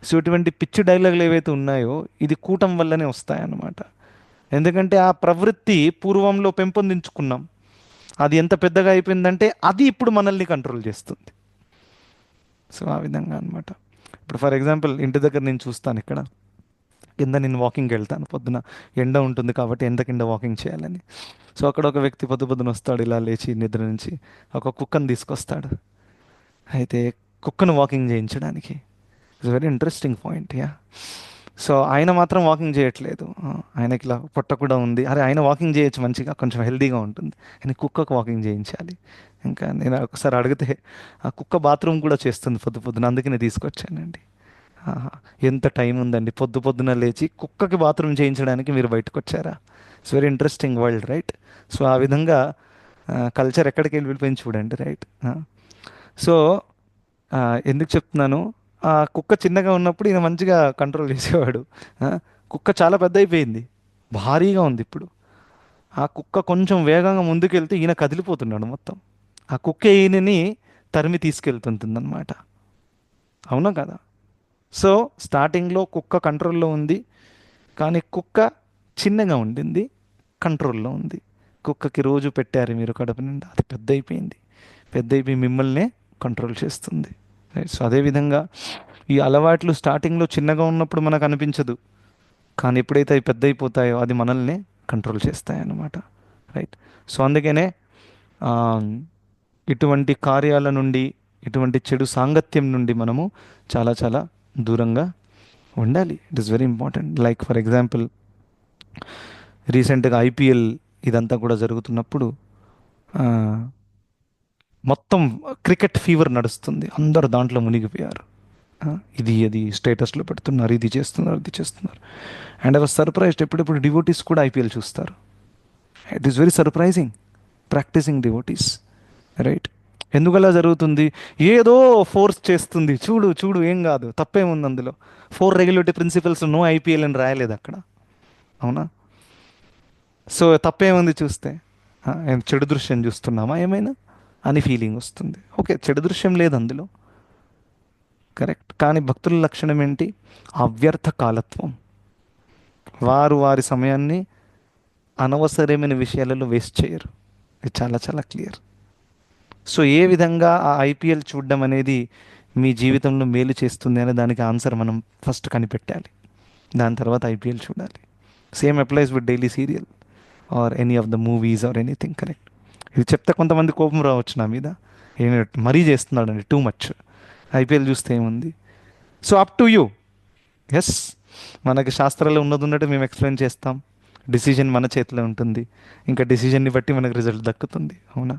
Speaker 1: సో ఇటువంటి పిచ్చి డైలాగులు ఏవైతే ఉన్నాయో ఇది కూటం వల్లనే వస్తాయన్నమాట. ఎందుకంటే ఆ ప్రవృత్తి పూర్వంలో పెంపొందించుకున్నాం, అది ఎంత పెద్దగా అయిపోయిందంటే అది ఇప్పుడు మనల్ని కంట్రోల్ చేస్తుంది. సో ఆ విధంగా అన్నమాట. ఇప్పుడు ఫర్ ఎగ్జాంపుల్ ఇంటి దగ్గర నేను చూస్తాను, ఇక్కడ కింద నేను వాకింగ్కి వెళ్తాను, పొద్దున ఎండ ఉంటుంది కాబట్టి ఎండ కింద వాకింగ్ చేయాలని. సో అక్కడ ఒక వ్యక్తి పొద్దున వస్తాడు, ఇలా లేచి నిద్ర నుంచి ఒక కుక్కను తీసుకొస్తాడు. అయితే కుక్కను వాకింగ్ చేయించడానికి, it's very interesting point. Yeah. So ఆయన మాత్రం వాకింగ్ చేయట్లేదు, ఆయనకి ఇలా పొట్ట కూడా ఉంది, అరే ఆయన వాకింగ్ చేయొచ్చు మంచిగా, కొంచెం హెల్దీగా ఉంటుంది, ఆయన కుక్కకు వాకింగ్ చేయించాలి. ఇంకా నేను ఒకసారి అడిగితే ఆ కుక్క బాత్రూమ్ కూడా చేస్తుంది పొద్దున, అందుకే నేను తీసుకొచ్చానండి. ఆహా, ఎంత టైం ఉందండి, పొద్దున లేచి కుక్కకి బాత్రూమ్ చేయించడానికి మీరు బయటకు వచ్చారా? It's very interesting world, right? So ఆ విధంగా కల్చర్ ఎక్కడికి వెళ్ళిపోయింది చూడండి, రైట్? సో ఎందుకు చెప్తున్నాను, ఆ కుక్క చిన్నగా ఉన్నప్పుడు ఈయన మంచిగా కంట్రోల్ చేసేవాడు. ఆ, కుక్క చాలా పెద్ద అయిపోయింది, భారీగా ఉంది ఇప్పుడు. ఆ కుక్క కొంచెం వేగంగా ముందుకెళ్తే ఈయన కదిలిపోతున్నాడు మొత్తం. ఆ కుక్క ఈయనని తరిమి తీసుకెళ్తుంటుందన్నమాట. అవునా కదా? సో స్టార్టింగ్లో కుక్క కంట్రోల్లో ఉంది, కానీ కుక్క చిన్నగా ఉండింది, కంట్రోల్లో ఉంది. కుక్కకి రోజు పెట్టారు మీరు కడుపు నిండా, అది పెద్ద అయిపోయింది, పెద్ద అయిపోయి మిమ్మల్నే కంట్రోల్ చేస్తుంది. రైట్? సో అదేవిధంగా ఈ అలవాట్లు స్టార్టింగ్లో చిన్నగా ఉన్నప్పుడు మనకు అనిపించదు, కానీ ఎప్పుడైతే అవి పెద్ద అయిపోతాయో అది మనల్ని కంట్రోల్ చేస్తాయి అన్నమాట. రైట్? సో అందుకనే ఆ, ఇటువంటి కార్యాల నుండి, ఇటువంటి చెడు సాంగత్యం నుండి మనము చాలా చాలా దూరంగా ఉండాలి. It is very important. Like for example రీసెంట్గా ఐపీఎల్ ఇదంతా కూడా జరుగుతున్నప్పుడు ఆ, మొత్తం క్రికెట్ ఫీవర్ నడుస్తుంది, అందరూ దాంట్లో మునిగిపోయారు. ఇది అది స్టేటస్లో పెడుతున్నారు, ఇది చేస్తున్నారు, అది చేస్తున్నారు. అండ్ ఐ వాజ్ సర్ప్రైజ్డ్, ఎప్పుడెప్పుడు డివోటీస్ కూడా ఐపీఎల్ చూస్తారు. It is very surprising, practicing devotees. Right? ఎందుకు అలా జరుగుతుంది? ఏదో ఫోర్స్ చేస్తుంది, చూడు చూడు ఏం కాదు, తప్పేముంది అందులో, 4 రెగ్యులేటరీ ప్రిన్సిపల్స్, నో ఐపీఎల్ అని రాయలేదు అక్కడ, అవునా? సో తప్పేముంది చూస్తే? ఏం చెడు దృశ్యం చూస్తున్నామా ఏమైనా అని ఫీలింగ్ వస్తుంది. ఓకే, చెడు దృశ్యం లేదు అందులో, కరెక్ట్. కానీ భక్తుల లక్షణం ఏంటి? అవ్యర్థ కాలత్వం. వారు వారి సమయాన్ని అనవసరమైన విషయాలలో వేస్ట్ చేయరు. ఇది చాలా చాలా క్లియర్. సో ఏ విధంగా ఆ ఐపీఎల్ చూడడం అనేది మీ జీవితంలో మేలు చేస్తుంది అనే దానికి ఆన్సర్ మనం ఫస్ట్ కనిపెట్టాలి, దాని తర్వాత ఐపీఎల్ చూడాలి. Same applies with daily serial or any of the movies or anything, correct? ఇది చెప్తే కొంతమంది కోపం రావచ్చు నా మీద, మరీ చేస్తున్నాడండి, టూ మచ్, ఐపీఎల్ చూస్తే ఏముంది. So up to you. Yes, మనకి శాస్త్రాల్లో ఉన్నట్టు మేము ఎక్స్ప్లెయిన్ చేస్తాం, డిసిజన్ మన చేతిలో ఉంటుంది, ఇంకా డిసిజన్ని బట్టి మనకు రిజల్ట్ దక్కుతుంది, అవునా?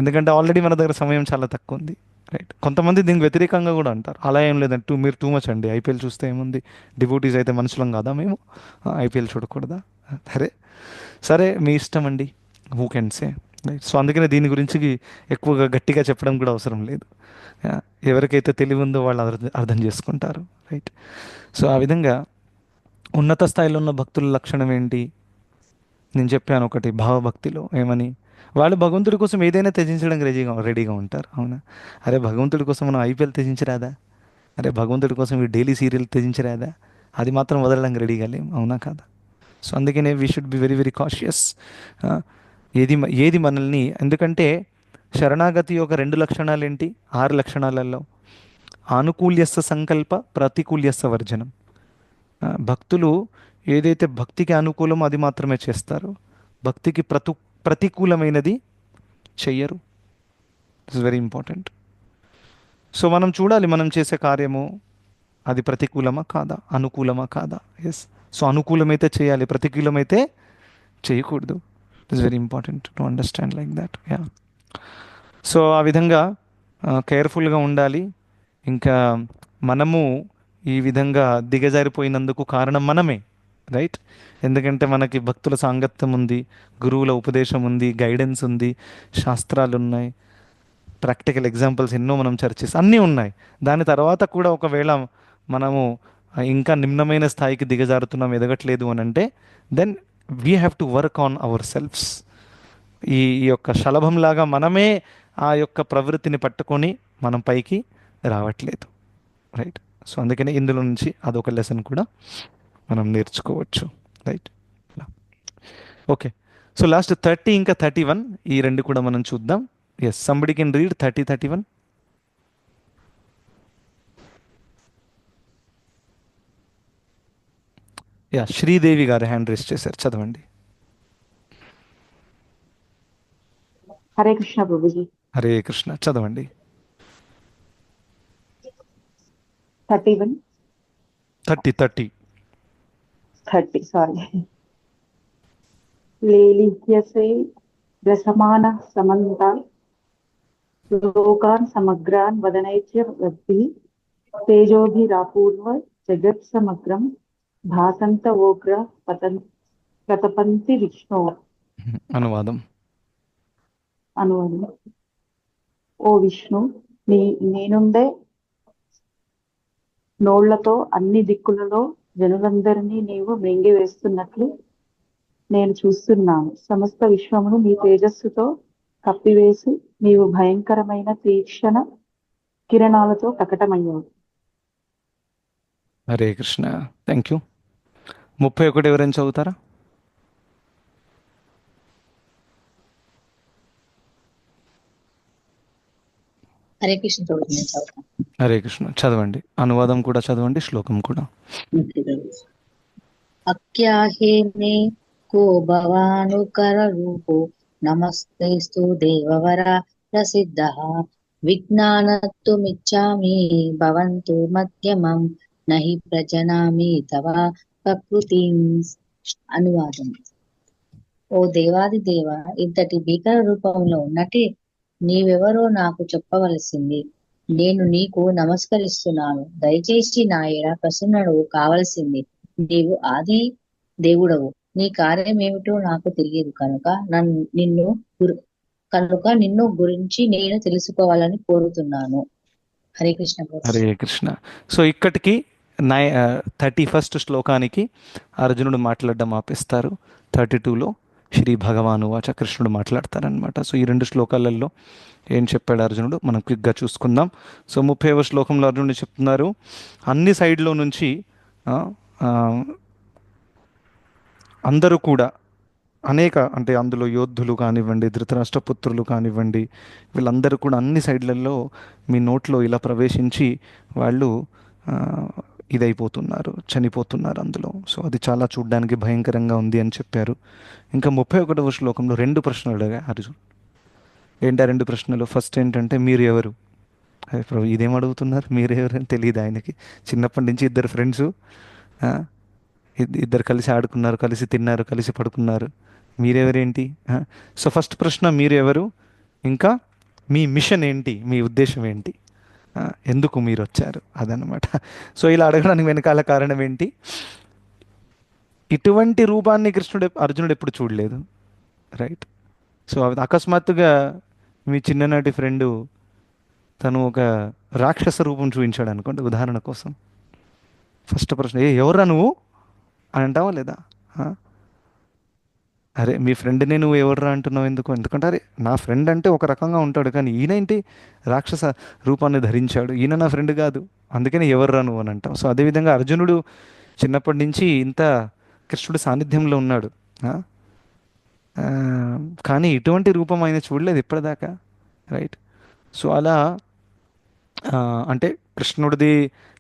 Speaker 1: ఎందుకంటే ఆల్రెడీ మన దగ్గర సమయం చాలా తక్కువ ఉంది, రైట్? కొంతమంది దీనికి వ్యతిరేకంగా కూడా అంటారు, అలా ఏం లేదంటే మీరు టూ మచ్ అండి, ఐపీఎల్ చూస్తే ఏముంది, డివోటీస్ అయితే మనుషులం కాదా మేము, ఐపీఎల్ చూడకూడదా? సరే సరే, మీ ఇష్టం అండి, who can say, right? So అందుకనే దీని గురించి ఎక్కువగా గట్టిగా చెప్పడం కూడా అవసరం లేదు. ఎవరికైతే తెలివి ఉందో వాళ్ళు అర్థం చేసుకుంటారు, రైట్? సో ఆ విధంగా ఉన్నత స్థాయిలో ఉన్న భక్తుల లక్షణం ఏంటి? నేను చెప్పాను ఒకటి, భావభక్తిలో ఏమని, వాళ్ళు భగవంతుడి కోసం ఏదైనా త్యజించడానికి రెడీగా ఉంటారు, అవునా? అరే భగవంతుడి కోసం మనం ఐపీఎల్ త్యజించరాదా? అరే భగవంతుడి కోసం ఈ డైలీ సీరియల్ త్యజించరాదా? అది మాత్రం వదలడానికి రెడీగా లేం, అవునా కాదా? సో అందుకనే we should be very very cautious. ఏది మనల్ని, ఎందుకంటే శరణాగతి యొక్క 2 లక్షణాలు ఏంటి? 6 లక్షణాలలో ఆనుకూల్యస్స సంకల్ప, ప్రతికూల్యస్స వర్జనం. భక్తులు ఏదైతే భక్తికి అనుకూలమో అది మాత్రమే చేస్తారు, భక్తికి ప్రతికూలమైనది చెయ్యరు. It's very important. సో మనం చూడాలి మనం చేసే కార్యము అది ప్రతికూలమా కాదా, అనుకూలమా కాదా. ఎస్, సో అనుకూలమైతే చేయాలి, ప్రతికూలమైతే చేయకూడదు. It's very important to understand like that. Yeah. So ఆ విధంగా కేర్ఫుల్గా ఉండాలి. ఇంకా మనము ఈ విధంగా దిగజారిపోయినందుకు కారణం మనమే, రైట్. ఎందుకంటే మనకి భక్తుల సాంగత్యం ఉంది, గురువుల ఉపదేశం ఉంది, గైడెన్స్ ఉంది, శాస్త్రాలు ఉన్నాయి, ప్రాక్టికల్ ఎగ్జాంపుల్స్ ఎన్నో మనం చర్చిస్తాం, అన్నీ ఉన్నాయి. దాని తర్వాత కూడా ఒకవేళ మనము ఇంకా నిమ్నమైన స్థాయికి దిగజారుతున్నాం, ఎదగట్లేదు అని అంటే, then we have to work on our selfs. ఈ యొక్క శలభంలాగా మనమే ఆ యొక్క ప్రవృత్తిని పట్టుకొని మనం పైకి రావట్లేదు. రైట్. సో అందుకనే ఇందులో నుంచి అదొక లెసన్ కూడా మనం నేర్చుకోవచ్చు. రైట్. ఓకే. సో లాస్ట్ 30 ఇంకా 31 ఈ రెండు కూడా మనం చూద్దాం. Yes, somebody can read 30-31. Yeah, Sridevi garu hand race చేశారు, చదవండి.
Speaker 4: హరే కృష్ణ ప్రభుజీ.
Speaker 1: హరే కృష్ణ, చదవండి.
Speaker 4: 31
Speaker 1: 30
Speaker 4: సారీ. లేలిహ్యసే రసమాన సమంత లోకాన్ సమగ్రాన్ వదనైత్య వద్ది తేజోభిరాపూర్వ జగత్ సమగ్రం భాసంత ఓగ్ర ప్రతపంతి విష్ణు.
Speaker 1: అనువాదం.
Speaker 4: అనువాదం. ఓ విష్ణు, నేనుండే నోళ్లతో అన్ని దిక్కులలో జనులందరినీ నీవు మృంగివేస్తున్నట్లు నేను చూస్తున్నాను. సమస్త విశ్వమును నీ తేజస్సుతో కప్పివేసి నీవు భయంకరమైన తీక్షణ కిరణాలతో ప్రకటమయ్యావు.
Speaker 1: Hare Krishna, thank you. 31 ఎవరైనా చదువుతారా?
Speaker 5: హరే కృష్ణ ప్రభుజీ, నేను చదువుతాను.
Speaker 1: హరే కృష్ణ, చదవండి. అనువాదం కూడా చదవండి, శ్లోకం కూడా.
Speaker 5: అఖ్యాహే మే కో భవానుకర రూపో నమస్తేస్తు దేవవర ప్రసిద్ధః విజ్ఞానత్తుమిచ్చామి భవంతు మధ్యమం నహి ప్రజనామి తవ ప్రకృతిం. అనువాదం. ఓ దేవాది దేవ, ఇంతటి భీకర రూపంలో ఉన్నట్టే నీవెవరో నాకు చెప్పవలసింది. నేను నీకు నమస్కరిస్తున్నాను. దయచేసి నా ఎడ ప్రసన్నుడు కావలసింది. నీవు ఆది దేవుడవు. నీ కార్యం ఏమిటో నాకు తెలియదు కనుక నిన్ను గురించి నేను తెలుసుకోవాలని కోరుతున్నాను. హరే కృష్ణ.
Speaker 1: హరే కృష్ణ. సో ఇక్కడికి 31st శ్లోకానికి అర్జునుడు మాట్లాడడం ఆపేస్తారు. 32లో శ్రీ భగవాను వాచ కృష్ణుడు మాట్లాడతారనమాట. సో ఈ రెండు శ్లోకాలలో ఏం చెప్పాడు అర్జునుడు మనం క్విక్గా చూసుకుందాం. సో 30వ శ్లోకంలో అర్జునుడు చెప్తున్నారు, అన్ని సైడ్లో నుంచి అందరూ కూడా అంటే అందులో యోధులు కానివ్వండి, ధృతరాష్ట్ర పుత్రులు కానివ్వండి, వీళ్ళందరూ కూడా అన్ని సైడ్లలో మీ నోట్లో ఇలా ప్రవేశించి వాళ్ళు ఇదైపోతున్నారు, చనిపోతున్నారు అందులో. సో అది చాలా చూడ్డానికి భయంకరంగా ఉంది అని చెప్పారు. ఇంకా 31వ శ్లోకంలో 2 ప్రశ్నలు అడిగా అర్జున్. ఏంటి ఆ 2 ప్రశ్నలు? ఫస్ట్ ఏంటంటే, మీరు ఎవరు? అదే ప్రభు, ఇదేం అడుగుతున్నారు, మీరు ఎవరు అని తెలియదు ఆయనకి. చిన్నప్పటి నుంచి ఇద్దరు ఫ్రెండ్స్, ఇద్దరు కలిసి ఆడుకున్నారు, కలిసి తిన్నారు, కలిసి పడుకున్నారు. మీరెవరేంటి? సో ఫస్ట్ ప్రశ్న మీరు ఎవరు, ఇంకా మీ మిషన్ ఏంటి, మీ ఉద్దేశం ఏంటి, ఎందుకు మీరు వచ్చారు, అదనమాట. సో ఇలా అడగడానికి వెనకాల కారణం ఏంటి? ఇటువంటి రూపాన్ని అర్జునుడు ఎప్పుడు చూడలేదు. రైట్. సో అకస్మాత్తుగా మీ చిన్ననాటి ఫ్రెండు తను ఒక రాక్షస రూపం చూపించాడు అనుకోండి, ఉదాహరణ కోసం. ఫస్ట్ ప్రశ్న, ఎవరా నువ్వు అని అంటావా లేదా? అరే మీ ఫ్రెండ్ని నువ్వు ఎవర్రా అంటున్నావు ఎందుకు? ఎందుకంటే అరే నా ఫ్రెండ్ అంటే ఒక రకంగా ఉంటాడు, కానీ ఈయనేంటి రాక్షస రూపాన్ని ధరించాడు, ఈయన నా ఫ్రెండ్ కాదు, అందుకని ఎవర్రా నువ్వు అని అంటావు. సో అదేవిధంగా అర్జునుడు చిన్నప్పటి నుంచి ఇంత కృష్ణుడి సాన్నిధ్యంలో ఉన్నాడు, కానీ ఇటువంటి రూపం ఆయన చూడలేదు ఇప్పటిదాకా. రైట్. సో అలా అంటే కృష్ణుడిది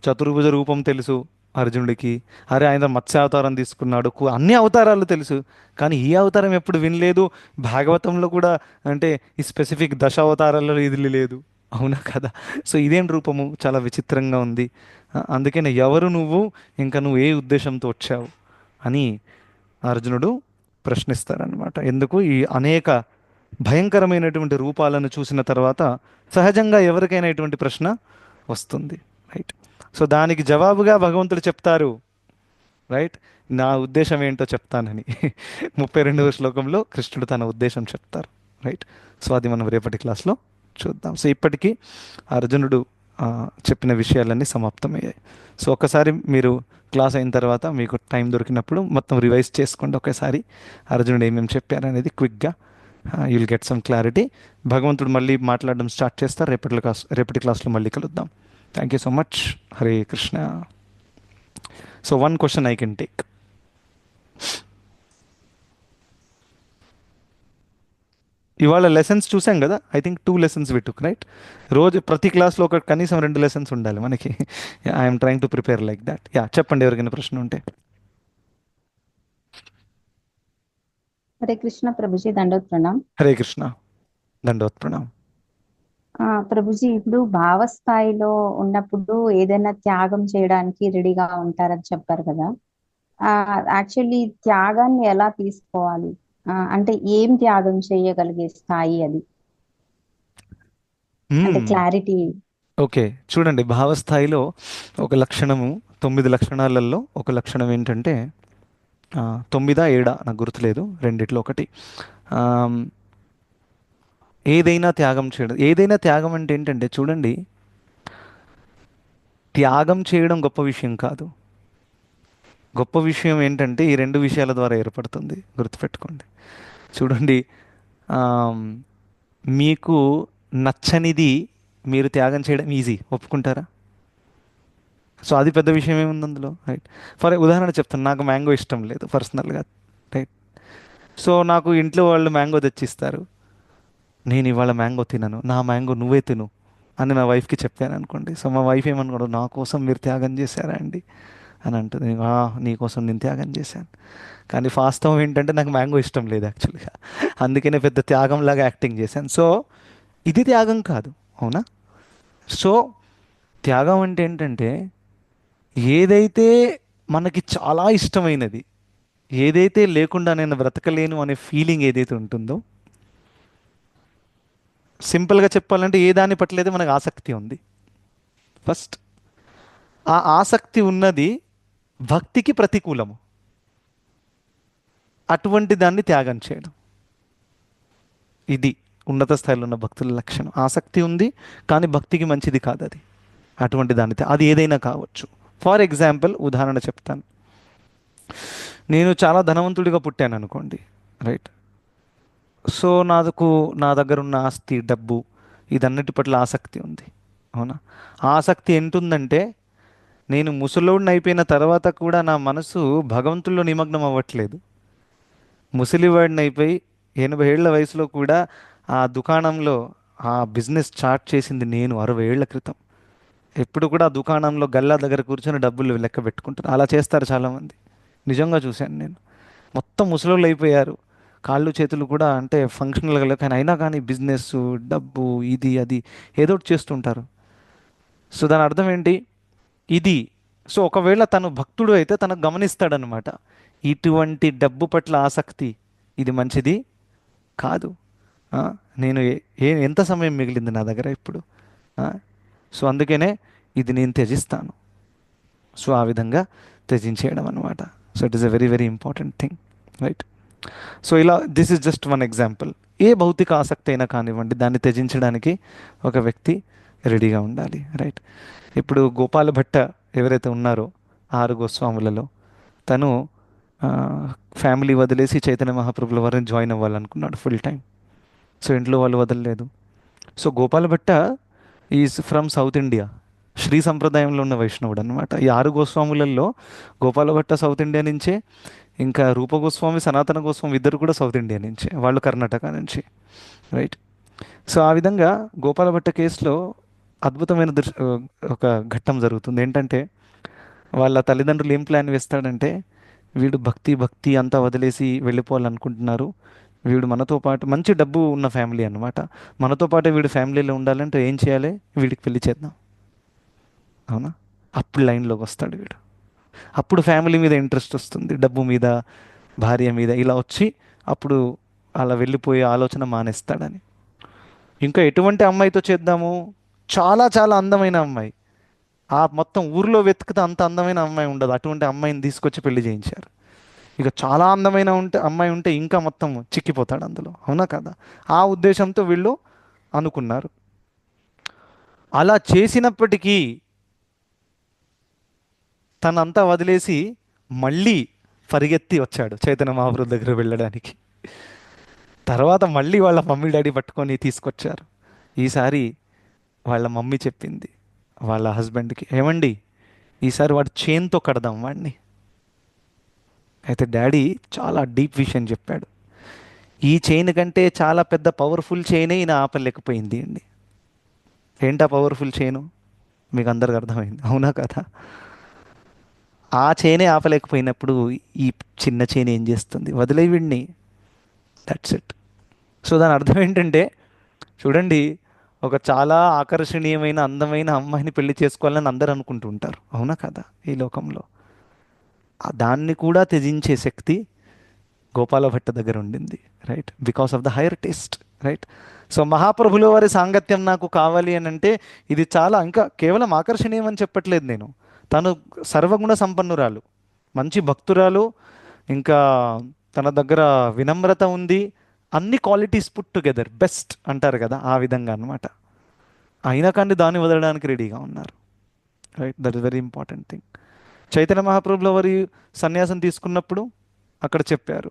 Speaker 1: చతుర్భుజ రూపం తెలుసు అర్జునుడికి, అరే ఆయన మత్స్యావతారం తీసుకున్నాడు, అన్ని అవతారాలు తెలుసు, కానీ ఈ అవతారం ఎప్పుడు వినలేదు. భాగవతంలో కూడా అంటే ఈ స్పెసిఫిక్ దశావతారాలలో ఇది లేదు, అవునా కదా? సో ఇదేం రూపము, చాలా విచిత్రంగా ఉంది. అందుకని ఎవరు నువ్వు, ఇంకా నువ్వు ఏ ఉద్దేశంతో వచ్చావు అని అర్జునుడు ప్రశ్నిస్తారనమాట. ఎందుకు ఈ అనేక భయంకరమైనటువంటి రూపాలను చూసిన తర్వాత సహజంగా ఎవరికైనా ఇటువంటి ప్రశ్న వస్తుంది. రైట్. సో దానికి జవాబుగా భగవంతుడు చెప్తారు, రైట్. నా ఉద్దేశం ఏంటో చెప్తానని 32వ శ్లోకంలో కృష్ణుడు తన ఉద్దేశం చెప్తారు. రైట్. సో అది మనం రేపటి క్లాస్లో చూద్దాం. సో ఇప్పటికీ అర్జునుడు చెప్పిన విషయాలన్నీ సమాప్తమయ్యాయి. సో ఒకసారి మీరు క్లాస్ అయిన తర్వాత మీకు టైం దొరికినప్పుడు మొత్తం రివైజ్ చేసుకోండి ఒకసారి, అర్జునుడు ఏమేమి చెప్పారనేది క్విక్గా. You will get some clarity. భగవంతుడు మళ్ళీ మాట్లాడడం స్టార్ట్ చేస్తారు. రేపటి క్లాస్లో మళ్ళీ కలుద్దాం. Thank you so much. Hare Krishna. So one question I can take. ఇవాళ లెసన్స్ చూసాం కదా, ఐ థింక్ 2 లెసన్స్ విట్టుకు, రైట్. రోజు ప్రతి క్లాస్లో ఒక కనీసం 2 లెసన్స్ ఉండాలి మనకి. I'm trying to prepare like that. Yeah, చెప్పండి ఎవరికైనా ప్రశ్న ఉంటే.
Speaker 3: హరే కృష్ణ ప్రభుజీ, దండోత్ ప్రణామ్.
Speaker 1: హరే కృష్ణ. దండోత్ ప్రణామ్.
Speaker 3: ప్రభుజీ, ఇప్పుడు భావస్థాయిలో ఉన్నప్పుడు ఏదైనా త్యాగం చేయడానికి రెడీగా ఉంటారని చెప్పారు కదా. యాక్చువల్లీ త్యాగాన్ని ఎలా తీసుకోవాలి? అంటే ఏం త్యాగం చేయగలిగే స్థాయి అది? అంటే క్లారిటీ.
Speaker 1: ఓకే, చూడండి, భావస్థాయిలో ఒక లక్షణము, 9 లక్షణాలలో ఒక లక్షణం ఏంటంటే 9 7 నాకు గుర్తులేదు, రెండిట్లో ఒకటి. ఆమ్, ఏదైనా త్యాగం చేయడం. ఏదైనా త్యాగం అంటే ఏంటంటే, చూడండి, త్యాగం చేయడం గొప్ప విషయం కాదు. గొప్ప విషయం ఏంటంటే ఈ 2 విషయాల ద్వారా ఏర్పడుతుంది, గుర్తుపెట్టుకోండి. చూడండి, ఆమ్, మీకు నచ్చనిది మీరు త్యాగం చేయడం ఈజీ, ఒప్పుకుంటారా? సో అది పెద్ద విషయం ఏముంది అందులో, రైట్. ఫర్ ఉదాహరణ చెప్తాను, నాకు మ్యాంగో ఇష్టం లేదు పర్సనల్గా, రైట్. సో నాకు ఇంట్లో వాళ్ళు మ్యాంగో తెచ్చిస్తారు, నేను ఇవాళ మ్యాంగో తినను, నా మ్యాంగో నువ్వే తిను అని నా వైఫ్కి చెప్పాను అనుకోండి. సో మా వైఫ్ ఏమనుకోండి, నా కోసం మీరు త్యాగం చేశారా అండి అని అంటుంది. నీకోసం నేను త్యాగం చేశాను. కానీ వాస్తవం ఏంటంటే నాకు మ్యాంగో ఇష్టం లేదు యాక్చువల్గా, అందుకనే పెద్ద త్యాగంలాగా యాక్టింగ్ చేశాను. సో ఇది త్యాగం కాదు, అవునా? సో త్యాగం అంటే ఏంటంటే ఏదైతే మనకి చాలా ఇష్టమైనది, ఏదైతే లేకుండా నేను బ్రతకలేను అనే ఫీలింగ్ ఏదైతే ఉంటుందో, సింపుల్గా చెప్పాలంటే ఏ దాని పట్లయితే మనకు ఆసక్తి ఉంది, ఫస్ట్ ఆ ఆసక్తి ఉన్నది భక్తికి ప్రతికూలము, అటువంటి దాన్ని త్యాగం చేయడం. ఇది ఉన్నత స్థాయిలో ఉన్న భక్తుల లక్షణం. ఆసక్తి ఉంది కానీ భక్తికి మంచిది కాదు అది, అటువంటి దాన్ని అది ఏదైనా కావచ్చు. ఫర్ ఎగ్జాంపుల్ ఉదాహరణ చెప్తాను. నేను చాలా ధనవంతుడిగా పుట్టాను అనుకోండి, రైట్. సో నా దగ్గర ఉన్న ఆస్తి, డబ్బు, ఇదన్నిటి పట్ల ఆసక్తి ఉంది, అవునా? ఆసక్తి ఎంతుందంటే నేను ముసలోడిని అయిపోయిన తర్వాత కూడా నా మనసు భగవంతుల్లో నిమగ్నం అవ్వట్లేదు. ముసలివాడిని అయిపోయి 80 ఏళ్ల వయసులో కూడా ఆ దుకాణంలో ఆ బిజినెస్ స్టార్ట్ చేసింది నేను 60 ఏళ్ల క్రితం. ఎప్పుడు కూడా ఆ దుకాణంలో గల్లా దగ్గర కూర్చొని డబ్బులు లెక్క పెట్టుకుంటారు. అలా చేస్తారు చాలామంది, నిజంగా చూశాను నేను. మొత్తం ముసలోళ్ళు అయిపోయారు, కాళ్ళు చేతులు కూడా అంటే ఫంక్షనల్గా, కానీ అయినా కానీ బిజినెస్, డబ్బు, ఇది అది ఏదో ఒకటి చేస్తుంటారు. సో దాని అర్థం ఏంటి? ఇది. సో ఒకవేళ తను భక్తుడు అయితే తనకు గమనిస్తాడనమాట, ఇటువంటి డబ్బు పట్ల ఆసక్తి ఇది మంచిది కాదు. నేను ఎంత సమయం మిగిలింది నా దగ్గర ఇప్పుడు, సో అందుకనే ఇది నేను త్యజిస్తాను. సో ఆ విధంగా త్యజించేయడం అనమాట. So it is a very very important thing, right. So ఇలా this is just one example. ఏ భౌతిక ఆసక్తి అయినా కానివ్వండి, దాన్ని త్యజించడానికి ఒక వ్యక్తి రెడీగా ఉండాలి, రైట్. ఇప్పుడు గోపాల భట్ట ఎవరైతే ఉన్నారో 6 గోస్వాములలో, తను ఫ్యామిలీ వదిలేసి చైతన్య మహాప్రభుల వారిని జాయిన్ అవ్వాలనుకున్నాడు ఫుల్ టైం. సో ఇంట్లో వాళ్ళు వదలలేదు. So Gopala Bhatta is from South India, Sri సంప్రదాయంలో ఉన్న వైష్ణవుడు అనమాట. ఈ 6 గోస్వాములలో గోపాల భట్ట సౌత్ ఇండియా నుంచే, ఇంకా రూప గోస్వామి, సనాతన గోస్వామి ఇద్దరు కూడా సౌత్ ఇండియా నుంచే, వాళ్ళు కర్ణాటక నుంచి, రైట్. సో ఆ విధంగా గోపాల భట్ట కేసులో అద్భుతమైన ఒక ఘట్టం జరుగుతుంది. ఏంటంటే వాళ్ళ తల్లిదండ్రులు ఏం ప్లాన్ వేస్తాడంటే, వీడు భక్తి అంతా వదిలేసి వెళ్ళిపోవాలనుకుంటున్నారు, వీడు మనతో పాటు, మంచి డబ్బు ఉన్న ఫ్యామిలీ అనమాట, మనతో పాటు వీడు ఫ్యామిలీలో ఉండాలంటే ఏం చేయాలి, వీడికి పెళ్లి చేద్దాం, అవునా? అప్పుడు లైన్లోకి వస్తాడు వీడు. అప్పుడు ఫ్యామిలీ మీద ఇంట్రెస్ట్ వస్తుంది, డబ్బు మీద, భార్య మీద, ఇలా వచ్చి అప్పుడు అలా వెళ్ళిపోయే ఆలోచన మానేస్తాడని. ఇంకా ఎటువంటి అమ్మాయితో చేద్దాము? చాలా చాలా అందమైన అమ్మాయి, ఆ మొత్తం ఊర్లో వెతికితే అంత అందమైన అమ్మాయి ఉండదు, అటువంటి అమ్మాయిని తీసుకొచ్చి పెళ్లి చేయించారు. ఇక చాలా అందమైన అమ్మాయి ఉంటే ఇంకా మొత్తం చిక్కిపోతాడు అందులో, అవునా కదా? ఆ ఉద్దేశంతో వీళ్ళు అనుకున్నారు. అలా చేసినప్పటికీ తనంతా వదిలేసి మళ్ళీ పరిగెత్తి వచ్చాడు చైతన్య మహాప్రభు దగ్గర వెళ్ళడానికి. తర్వాత మళ్ళీ వాళ్ళ మమ్మీ డాడీ పట్టుకొని తీసుకొచ్చారు. ఈసారి వాళ్ళ మమ్మీ చెప్పింది వాళ్ళ హస్బెండ్కి, ఏమండి ఈసారి వాడు చైన్తో కడదాం వాడిని. అయితే డాడీ చాలా డీప్ విషయం చెప్పాడు. ఈ చైన్ కంటే చాలా పెద్ద పవర్ఫుల్ చైనే ఈయన ఆపలేకపోయింది అండి. ఏంటా పవర్ఫుల్ చైను? మీకు అందరికి అర్థమైంది, అవునా కదా? ఆ చైనే ఆపలేకపోయినప్పుడు ఈ చిన్న చైన్ ఏం చేస్తుంది? వదిలే వీడిని, దట్స్ ఇట్. సో దాని అర్థం ఏంటంటే, చూడండి, ఒక చాలా ఆకర్షణీయమైన అందమైన అమ్మాయిని పెళ్లి చేసుకోవాలని అందరూ అనుకుంటూ ఉంటారు, అవునా కదా? ఈ లోకంలో దాన్ని కూడా త్యజించే శక్తి గోపాల భట్ట దగ్గర ఉండింది, right? Because of the higher taste, right? So మహాప్రభుల వారి సాంగత్యం నాకు కావాలి అని అంటే ఇది చాలా, ఇంకా కేవలం ఆకర్షణీయం అని చెప్పట్లేదు నేను. తను సర్వగుణ సంపన్నురాలు, మంచి భక్తురాలు, ఇంకా తన దగ్గర వినమ్రత ఉంది, అన్ని క్వాలిటీస్ పుట్ టుగెదర్ బెస్ట్ అంటారు కదా, ఆ విధంగా అన్నమాట. అయినా కానీ దాన్ని వదలడానికి రెడీగా ఉన్నారు, right? That is very important thing. Chaitanya మహాప్రభుల వారి సన్యాసం తీసుకున్నప్పుడు అక్కడ చెప్పారు,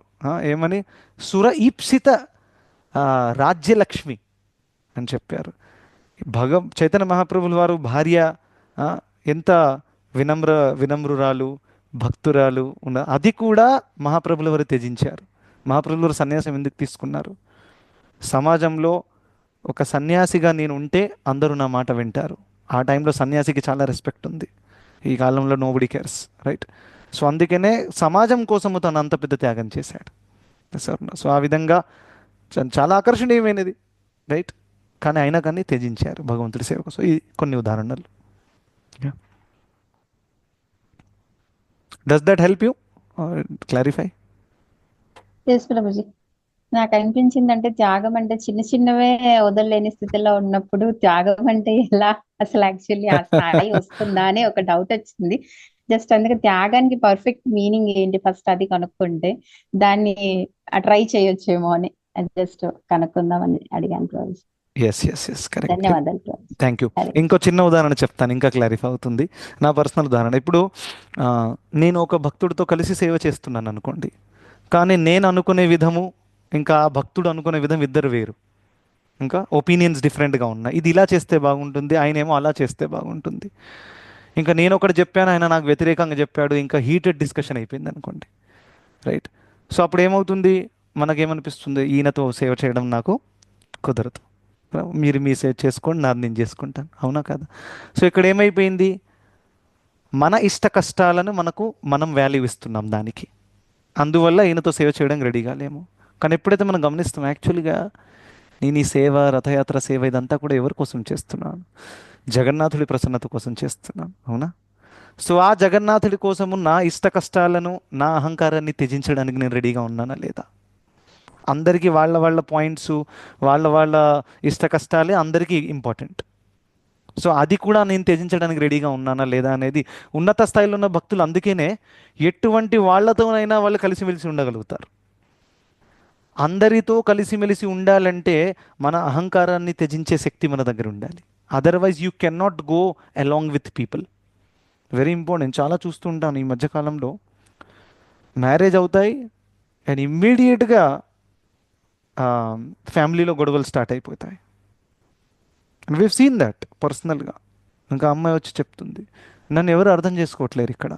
Speaker 1: ఏమని? సుర ఈప్సిత రాజ్యలక్ష్మి అని చెప్పారు. చైతన్య మహాప్రభుల వారు భార్య ఆ, ఎంత వినమ్రురాలు, భక్తురాలు అది కూడా మహాప్రభుల వారు త్యజించారు. మహాప్రభుల వారు సన్యాసం ఎందుకు తీసుకున్నారు? సమాజంలో ఒక సన్యాసిగా నేను ఉంటే అందరూ నా మాట వింటారు. ఆ టైంలో సన్యాసికి చాలా రెస్పెక్ట్ ఉంది, ఈ కాలంలో నోబడి కేర్స్, రైట్? సో అందుకనే సమాజం కోసము తను అంత పెద్ద త్యాగం చేశాడు. సో ఆ విధంగా చాలా ఆకర్షణీయమైనది, రైట్? కానీ అయినా కానీ త్యజించారు భగవంతుడి సేవ కోసం. ఈ కొన్ని ఉదాహరణలు. Does that help you clarify?
Speaker 3: Yes Prabhuji. నాకు అనిపించింది అంటే త్యాగం అంటే చిన్న చిన్నవే వదలలేని స్థితిలో ఉన్నప్పుడు త్యాగం అంటే ఎలా, అసలు యాక్చువల్లీ ఆ స్థాయి వస్తుందా అని ఒక డౌట్ వచ్చింది. జస్ట్ అందుకే త్యాగానికి పర్ఫెక్ట్ మీనింగ్ ఏంటి ఫస్ట్ అది కనుక్కుంటే దాన్ని ట్రై చేయొచ్చేమో అని జస్ట్ కనుక్కుందామని అడిగాను Prabhuji.
Speaker 1: Yes yes yes, correct.
Speaker 3: ధన్యవాదాలు ప్రభుజీ.
Speaker 1: Thank you.
Speaker 3: హరే
Speaker 1: ఇంకో చిన్న ఉదాహరణ చెప్తాను, ఇంకా క్లారిఫై అవుతుంది. నా పర్సనల్ ఉదాహరణ. ఇప్పుడు ఆ, నేను ఒక భక్తుడితో కలిసి సేవ చేస్తున్నాను అనుకోండి, కానీ నేను అనుకునే విధము ఇంకా ఆ భక్తుడు అనుకునే విధం ఇద్దరు వేరు, ఇంకా ఒపీనియన్స్ డిఫరెంట్గా ఉన్నాయి. ఇది ఇలా చేస్తే బాగుంటుంది, ఆయన ఏమో అలా చేస్తే బాగుంటుంది. ఇంకా నేను ఒకటి చెప్పాను, ఆయన నాకు వ్యతిరేకంగా చెప్పాడు, ఇంకా హీటెడ్ డిస్కషన్ అయిపోయింది అనుకోండి, రైట్? సో అప్పుడు ఏమవుతుంది? మనకేమనిపిస్తుంది? ఈయనతో సేవ చేయడం నాకు కుదరదు, మీరు మీ సేవ చేసుకోండి, నాది నేను చేసుకుంటాను, అవునా కదా? సో ఇక్కడ ఏమైపోయింది? మన ఇష్ట కష్టాలను మనం వాల్యూ ఇస్తున్నాం దానికి, అందువల్ల ఈయనతో సేవ చేయడానికి రెడీగా లేము. కానీ ఎప్పుడైతే మనం గమనిస్తాం, యాక్చువల్గా నేను ఈ సేవ, రథయాత్ర సేవ ఇదంతా కూడా ఎవరి కోసం చేస్తున్నాను? జగన్నాథుడి ప్రసన్నత కోసం చేస్తున్నాను, అవునా? సో ఆ జగన్నాథుడి కోసము నా ఇష్ట కష్టాలను, నా అహంకారాన్ని త్యజించడానికి నేను రెడీగా ఉన్నానా లేదా? అందరికీ వాళ్ళ వాళ్ళ పాయింట్స్, వాళ్ళ ఇష్ట కష్టాలే అందరికీ ఇంపార్టెంట్. సో అది కూడా నేను త్యజించడానికి రెడీగా ఉన్నానా లేదా అనేది ఉన్నత స్థాయిలో ఉన్న భక్తులు అందుకనే ఎటువంటి వాళ్ళతోనైనా వాళ్ళు కలిసిమెలిసి ఉండగలుగుతారు. అందరితో కలిసిమెలిసి ఉండాలంటే మన అహంకారాన్ని త్యజించే శక్తి మన దగ్గర ఉండాలి. Otherwise you can not go along with people. Very important. చాలా చూస్తూ ఉంటాను ఈ మధ్యకాలంలో, మ్యారేజ్ అవుతాయి అండ్ ఇమ్మీడియట్గా ఫ్యామిలీలో గొడవలు స్టార్ట్ అయిపోతాయి. అండ్ వీవ్ సీన్ దట్ పర్సనల్గా. ఇంకా అమ్మాయి వచ్చి చెప్తుంది, నన్ను ఎవరు అర్థం చేసుకోవట్లేరు ఇక్కడ,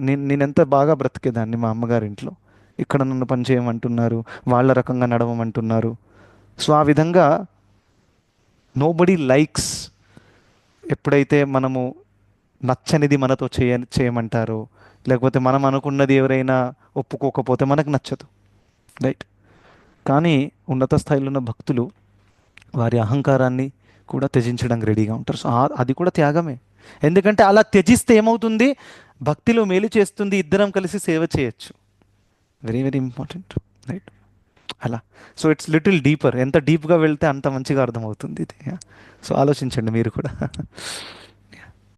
Speaker 1: నేను ఎంత బాగా బ్రతికేదాన్ని మా అమ్మగారింట్లో, ఇక్కడ నన్ను పని చేయమంటున్నారు, వాళ్ళ రకంగా నడవమంటున్నారు. సో ఆ విధంగా నోబడీ లైక్స్, ఎప్పుడైతే మనము నచ్చనిది మనతో చేయమంటారో, లేకపోతే మనం అనుకున్నది ఎవరైనా ఒప్పుకోకపోతే మనకు నచ్చదు, రైట్? కానీ ఉన్నత స్థాయిలో ఉన్న భక్తులు వారి అహంకారాన్ని కూడా త్యజించడానికి రెడీగా ఉంటారు. సో అది కూడా త్యాగమే. ఎందుకంటే అలా త్యజిస్తే ఏమవుతుంది? భక్తిలో మేలు చేస్తుంది, ఇద్దరం కలిసి సేవ చేయొచ్చు. Very very important, right? అలా. సో ఇట్స్ లిటిల్ డీపర్, ఎంత డీప్గా వెళ్తే అంత మంచిగా అర్థమవుతుంది ఇది. సో ఆలోచించండి మీరు కూడా.